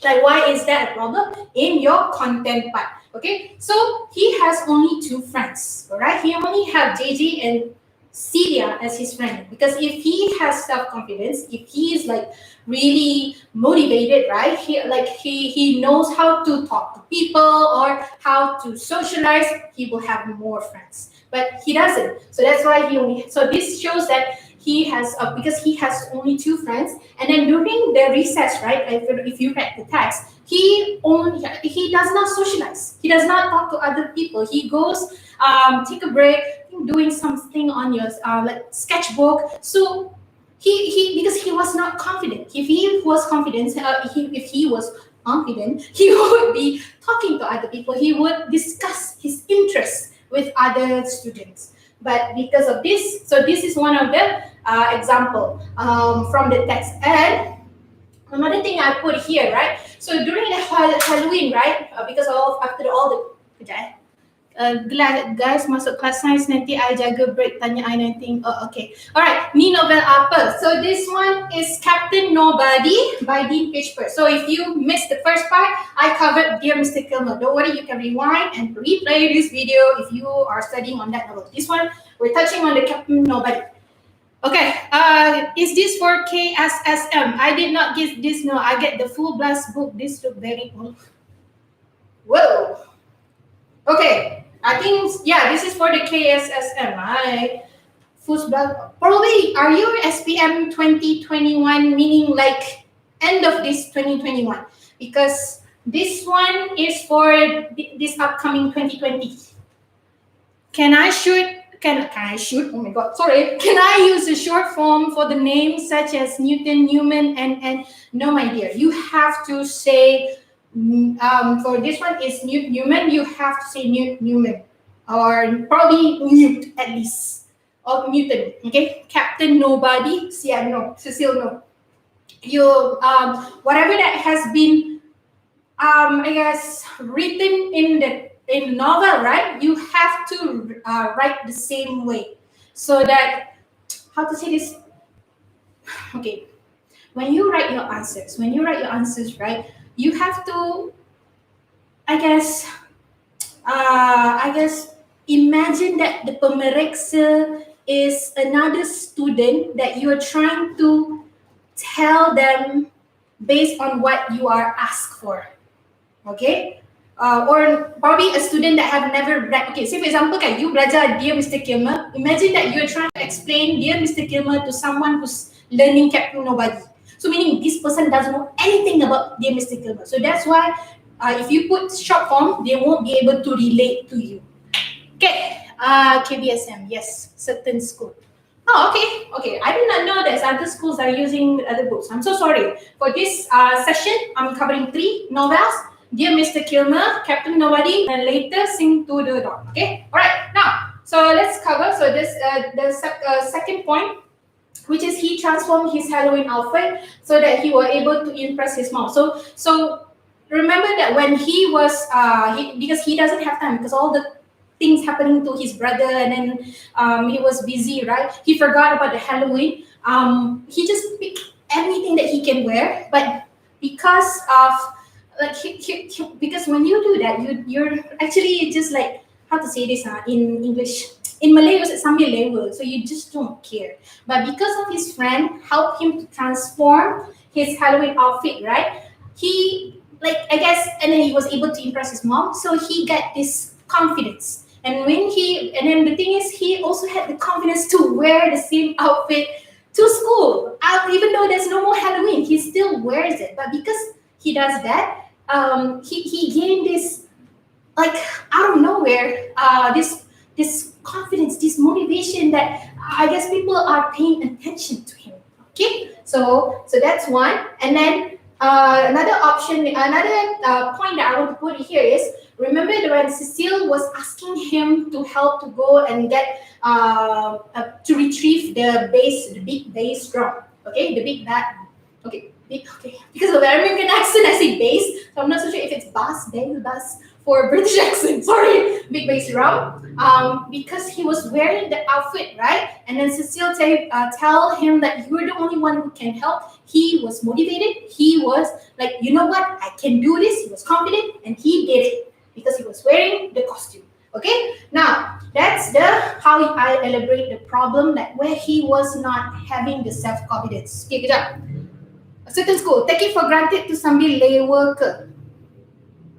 Like why is that a problem in your content part? Okay, so he has only 2 friends. Alright, he only have JJ and Celia as his friend, because if he has self-confidence, if he is like really motivated, right, he knows how to talk to people or how to socialize, he will have more friends, but he doesn't. So that's why so this shows that he has because he has only 2 friends, and then during the recess, right, if you read the text, he does not socialize, he does not talk to other people, he goes take a break, doing something on your like sketchbook. So he because he was not confident. If he was confident, he would be talking to other people. He would discuss his interests with other students. But because of this, so this is one of the example from the text. And another thing I put here, right? So during the Halloween, right? Because after all the guys masuk kelas sains nanti I jaga break tanya I nanti. Oh, okay. Alright, ni novel apa? So this one is Captain Nobody by Dean Pitchford. So if you missed the first part, I covered Dear Mr. Kilmer. Don't worry, you can rewind and replay this video if you are studying on that novel. This one, we're touching on the Captain Nobody. Okay, is this for KSSM? I did not get this, no, I get the full blast book. This look very cool. Whoa. Okay. I think, yeah, this is for the KSSM. Probably, are you SPM 2021, meaning like end of this 2021? Because this one is for this upcoming 2020. Can I shoot? Oh my god, sorry. Can I use a short form for the names such as Newton, Newman, and no, my dear. You have to say, for this one is Newt Newman, you have to say Newt Newman. Or probably Newt at least. Or Newton, okay? Captain Nobody, Cecile, no. You, whatever that has been, I guess, written in the novel, right? You have to write the same way. So that, how to say this? Okay. When you write your answers, right? You have to, I guess, imagine that the pemeriksa is another student that you are trying to tell them based on what you are asked for. Okay? Or probably a student that have never read. Okay, say for example, you belajar Dear Mr. Kilmer. Imagine that you're trying to explain Dear Mr. Kilmer to someone who's learning Captain Nobody. So meaning this person doesn't know anything about Dear Mr. Kilmer. So that's why if you put short form, they won't be able to relate to you. Okay, KBSM, yes, certain school. Oh, okay. Okay. I did not know that other schools are using other books. I'm so sorry. For this session, I'm covering 3 novels. Dear Mr. Kilmer, Captain Nobody, and later Sing to the Dawn. Okay. All right. Now, so let's cover. So this second point, which is he transformed his Halloween outfit so that he was able to impress his mom. So remember that when he was because he doesn't have time because all the things happening to his brother, and then he was busy, right? He forgot about the Halloween. He just picked anything that he can wear, but because of like because when you do that, you're actually just like, how to say this in English. In Malay, it's sambil level, so you just don't care. But because of his friend helped him to transform his Halloween outfit, right? He I guess, and then he was able to impress his mom, so he got this confidence. And then the thing is, he also had the confidence to wear the same outfit to school. Even though there's no more Halloween, he still wears it. But because he does that, he gained this, like, out of nowhere, this confidence, this motivation that I guess people are paying attention to him. Okay, so that's one. And then another point that I want to put here is, remember when Cecile was asking him to help to go and get to retrieve the big bass drum. Okay, the big bat. Okay, okay. Because of the American accent, I say bass. So I'm not so sure if it's bass for British accent. Sorry, big bass drum. Because he was wearing the outfit, right? And then Cecile tell him that you're the only one who can help. He was motivated. He was like, you know what? I can do this. He was confident, and he did it because he was wearing the costume. Okay. Now that's how I elaborate the problem that where he was not having the self-confidence. Okay, kejap. A certain school take it for granted to sambil lewa ke?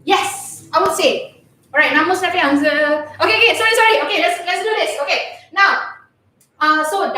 Yes, I would say. All right, namun siapa yang okay, sorry. Okay, let's do this. Okay, now, so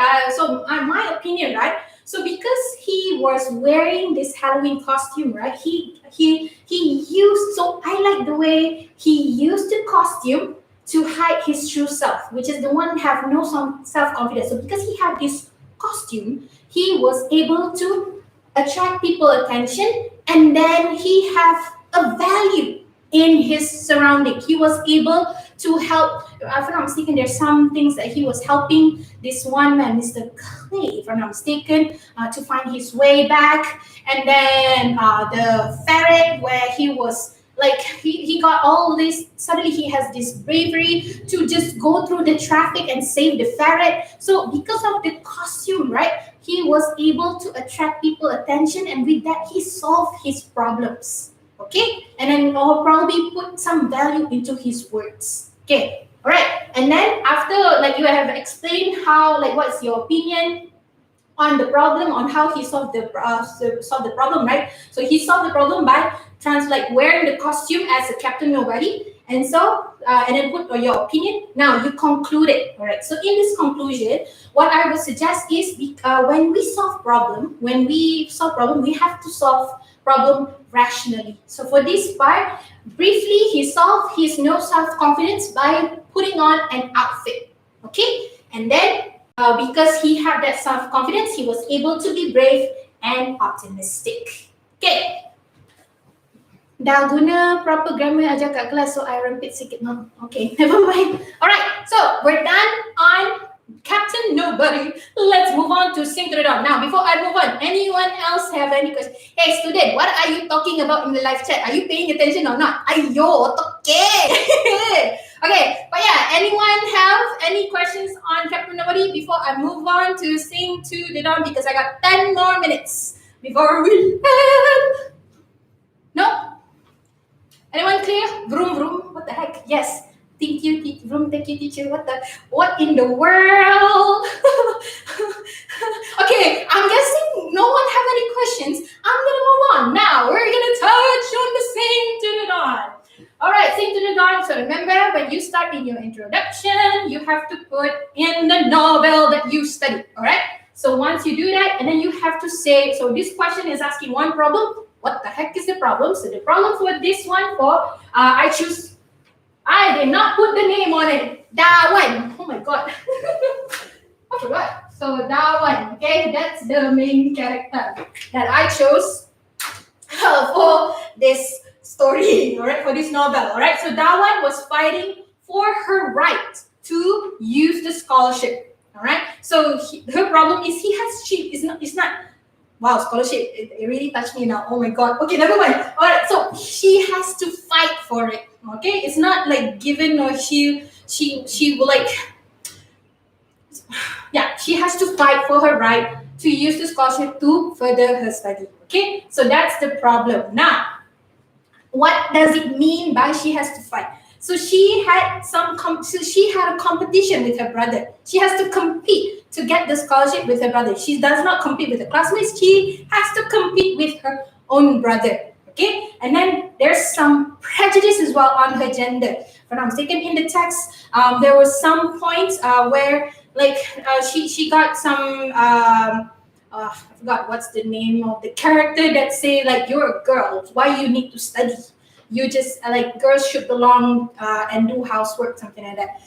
my opinion, right? So because he was wearing this Halloween costume, right? He used, so I like the way he used the costume to hide his true self, which is the one have no self-confidence. So because he had this costume, he was able to attract people attention, and then he have a value in his surrounding. He was able to help, if I'm not mistaken, there's some things that he was helping this one man, Mr. Clay, if I'm not mistaken, to find his way back. And then the ferret, where he was like, he got all this, suddenly he has this bravery to just go through the traffic and save the ferret. So because of the costume, right, he was able to attract people attention, and with that he solved his problems. Okay, and then I'll probably put some value into his words. Okay, all right. And then after, like, you have explained how, like, what's your opinion on the problem, on how he solved the problem, right? So he solved the problem by wearing the costume as a Captain Nobody, and so and then put your opinion. Now you conclude it. All right. So in this conclusion, what I would suggest is, when we solve problem, we have to solve problem rationally. So for this part, briefly, he solved his no self-confidence by putting on an outfit. Okay, and then because he had that self-confidence, he was able to be brave and optimistic. Okay. Dah guna proper grammar aja kat kelas, so I repeat sikit. No, okay, never mind. Alright, so we're done on Captain Nobody. Let's move on to Sing to the Dawn. Now, before I move on, anyone else have any questions? Hey, student, what are you talking about in the live chat? Are you paying attention or not? Ayo, okay. Okay, but yeah, anyone have any questions on Captain Nobody before I move on to Sing to the Dawn? Because I got 10 more minutes before we end. No? Anyone clear? Vroom, vroom. What the heck? Yes. Thank you, vroom. Thank you, teacher. What in the world? Okay, I'm guessing no one have any questions. I'm gonna move on. Now we're gonna touch on the Sing to the Dawn. All right, Sing to the Dawn. So remember, when you start in your introduction, you have to put in the novel that you studied. All right. So once you do that, and then you have to say. So this question is asking one problem. What the heck is the problem? So the problem for this one, I did not put the name on it. That one. Oh my god. I forgot. So that one, okay, that's the main character that I chose for this story, all right, for this novel, all right. So that one was fighting for her right to use the scholarship, all right. So her problem is it's not. Wow, scholarship, it really touched me now. Oh my god. Okay, never mind. All right, so she has to fight for it. Okay, it's not like given or she will like. Yeah, she has to fight for her right to use the scholarship to further her study. Okay, so that's the problem. Now, what does it mean by she has to fight? So she had she had a competition with her brother. She has to compete to get the scholarship with her brother. She does not compete with her classmates. She has to compete with her own brother. Okay, and then there's some prejudice as well on her gender. If I'm mistaken, in the text, there was some points where she got some I forgot what's the name of the character that say like, you're a girl, why you need to study? You just like, girls should belong and do housework, something like that,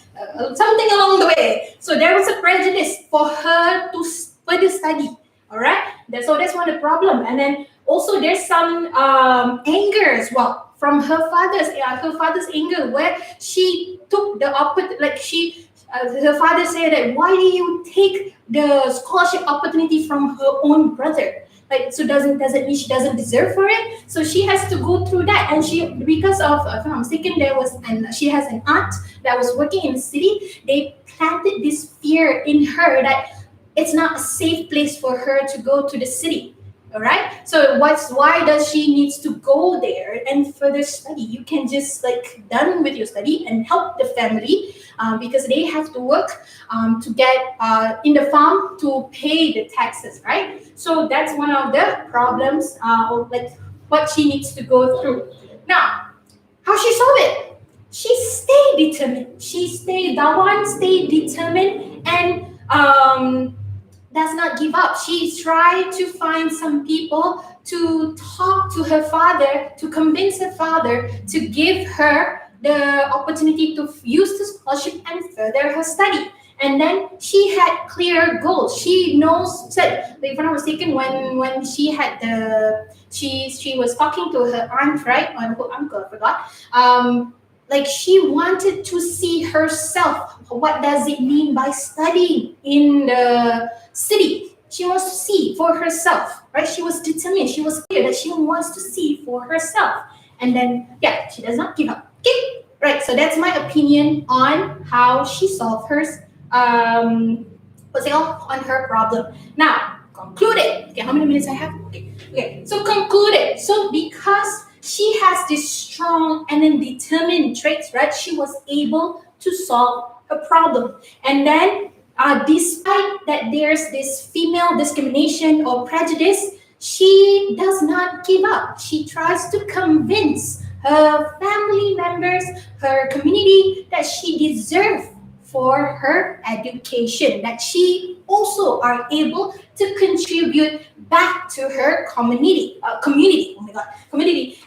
something along the way. So there was a prejudice for her to further study. All right, so that's one of the problem. And then also there's some anger as well from her father's anger, where she took the her father said that, why do you take the scholarship opportunity from her own brother? Like, so doesn't mean she doesn't deserve for it? So she has to go through that, and because of, if I'm mistaken, she has an aunt that was working in the city. They planted this fear in her that it's not a safe place for her to go to the city. All right. So why does she needs to go there and further study? You can just like done with your study and help the family because they have to work to get in the farm to pay the taxes, right? So that's one of the problems, like what she needs to go through. Now, how she solve it? She stayed determined. Dawan stayed determined and does not give up. She tried to find some people to talk to her father, to convince her father to give her the opportunity to use the scholarship and further her study. And then she had clear goals. She knows that, if I'm not mistaken, when she had she was talking to her aunt, right? Or her uncle, I forgot. Like she wanted to see herself. What does it mean by studying in the city? She wants to see for herself, right? She was determined. She was clear that she wants to see for herself. And then, yeah, she does not give up. Okay, right. So that's my opinion on how she solved her, on her problem. Now, concluded. Okay, how many minutes I have? Okay. So concluded. So because she has this strong and then determined traits, right? She was able to solve her problem. And then, despite that there's this female discrimination or prejudice, she does not give up. She tries to convince her family members, her community, that she deserves for her education, that she also are able to contribute back to her community. Community.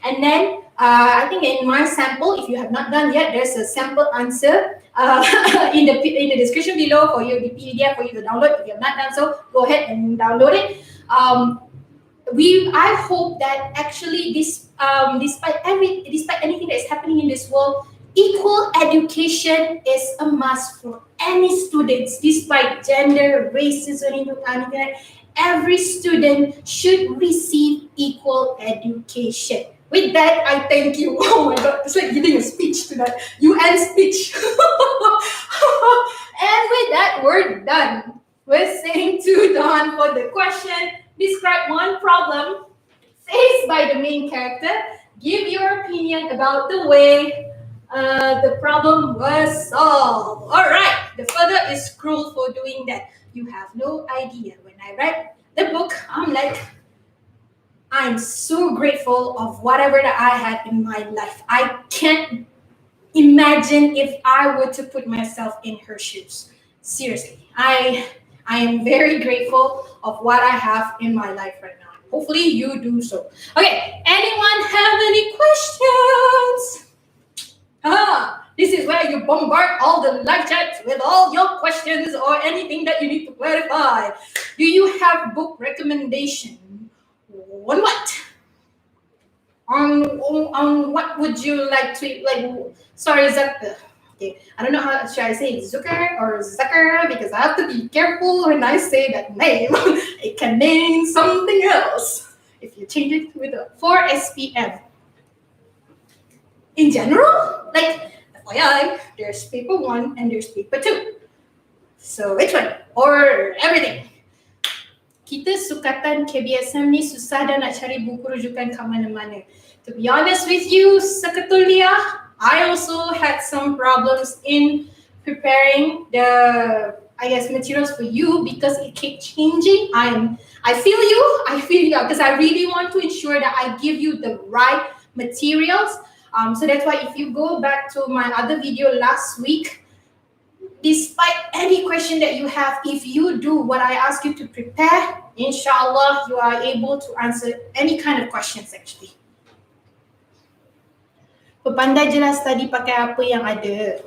And then I think in my sample, if you have not done yet, there's a sample answer in the description below for you, the PDF for you to download. If you have not done so, go ahead and download it. I hope that actually despite anything that is happening in this world, equal education is a must for any students, despite gender, racism, anything. Every student should receive equal education. With that, I thank you. Oh my God, it's like giving a speech to that UN speech. And with that, we're done. We're saying to Don for the question. Describe one problem faced by the main character. Give your opinion about the way the problem was solved. All right, the further is cruel for doing that. You have no idea. When I read the book, I'm so grateful of whatever that I had in my life. I can't imagine if I were to put myself in her shoes. Seriously, I am very grateful of what I have in my life right now. Hopefully you do so. Okay, anyone have any questions? This is where you bombard all the live chats with all your questions or anything that you need to clarify. Do you have book recommendation? On what? On what would you like to sorry, Zucker. Okay, I don't know how should I say Zucker or Zucker because I have to be careful when I say that name. It can mean something else if you change it with a 4 SPM. In general, like FYI, there's paper 1 and there's paper 2. So which one? Or everything? Kita sukatan KBSM ni susah dah nak cari buku rujukan kat mana-mana. To be honest with you, seketuliah, I also had some problems in preparing the, I guess, materials for you because it kept changing. I feel you, because I really want to ensure that I give you the right materials. So that's why if you go back to my other video last week, despite any question that you have, if you do what I ask you to prepare, inshallah, you are able to answer any kind of questions actually. Pandai jelas tadi pakai apa yang ada.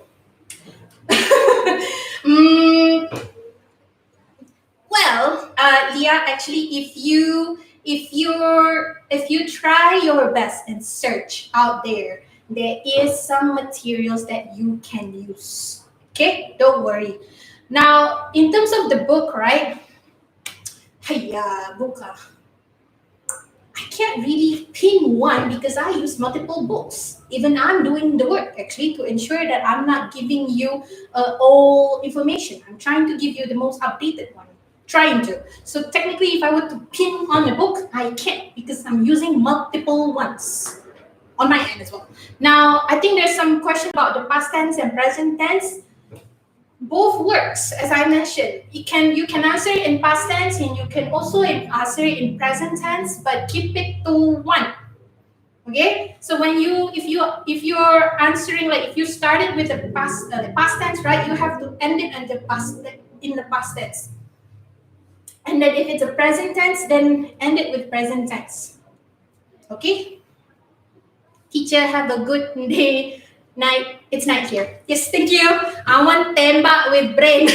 Well, Leah, actually, if you try your best and search out there is some materials that you can use. Okay, don't worry. Now, in terms of the book, right? Book. I can't really pin one because I use multiple books. Even I'm doing the work actually to ensure that I'm not giving you all information. I'm trying to give you the most updated one. Trying to. So technically, if I were to pin on a book, I can't because I'm using multiple ones on my end as well. Now, I think there's some question about the past tense and present tense. Both works, as I mentioned. You can answer it in past tense and you can also answer it in present tense, but keep it to one. Okay? So when if you're answering, like if you started with the past tense, right? You have to end it in the past tense. And then if it's a present tense, then end it with present tense. Okay? Teacher, have a good day. Night. It's night here. Yes, thank you. I want tembak with brain.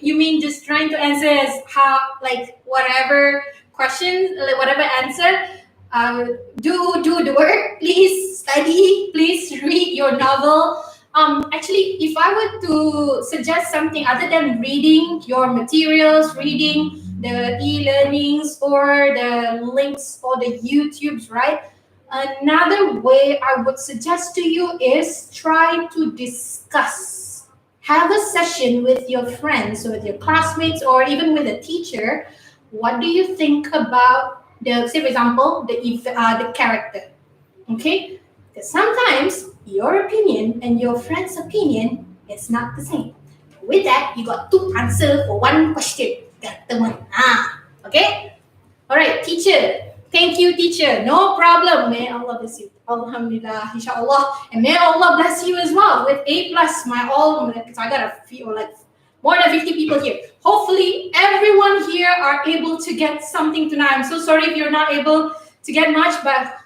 You mean just trying to answer as how, like whatever question, like whatever answer. Do the work. Please study. Please read your novel. Actually, if I were to suggest something other than reading your materials, reading the e-learnings or the links or the YouTubes, right? Another way I would suggest to you is try to discuss. Have a session with your friends or with your classmates or even with a teacher. What do you think about the, say for example, the character? Okay? Because sometimes your opinion and your friend's opinion is not the same. With that, you got 2 answers for 1 question. Okay? Alright, teacher. Thank you, teacher. No problem. May Allah bless you. Alhamdulillah, inshallah. And may Allah bless you as well with A+. So I got a few, like more than 50 people here. Hopefully, everyone here are able to get something tonight. I'm so sorry if you're not able to get much, but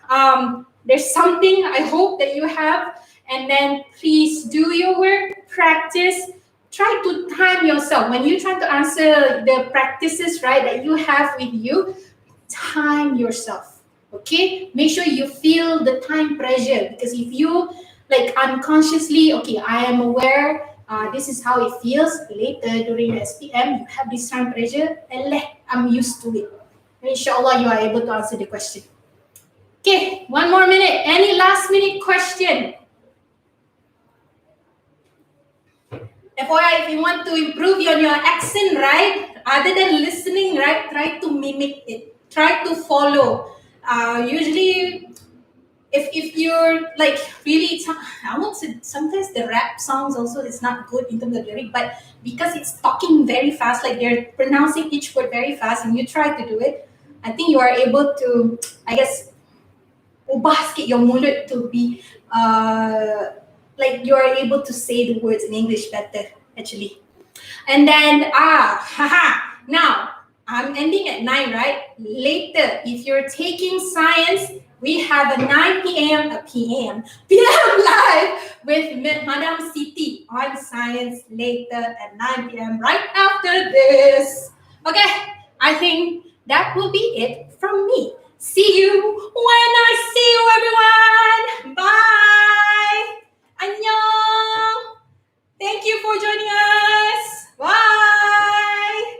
there's something I hope that you have. And then please do your work, practice. Try to time yourself. When you try to answer the practices, right, that you have with you, time yourself, okay? Make sure you feel the time pressure because if you, like unconsciously, okay, I am aware, this is how it feels, later during the SPM, you have this time pressure, and I'm used to it. Inshallah, you are able to answer the question. Okay, 1 more minute. Any last minute question? FYI, if you want to improve on your accent, right, other than listening, right, try to mimic it. Try to follow. Usually, if you're like really, I won't say, sometimes the rap songs also is not good in terms of lyric, but because it's talking very fast, like they're pronouncing each word very fast, and you try to do it, I think you are able to, I guess, ubah sikit your mulut to be, like you are able to say the words in English better, actually. And then, now, I'm ending at 9, right? Later, if you're taking science, we have a 9 p.m. PM live with Madam Siti on Science later at 9 p.m. right after this. Okay, I think that will be it from me. See you when I see you, everyone. Bye. Annyeong. Thank you for joining us.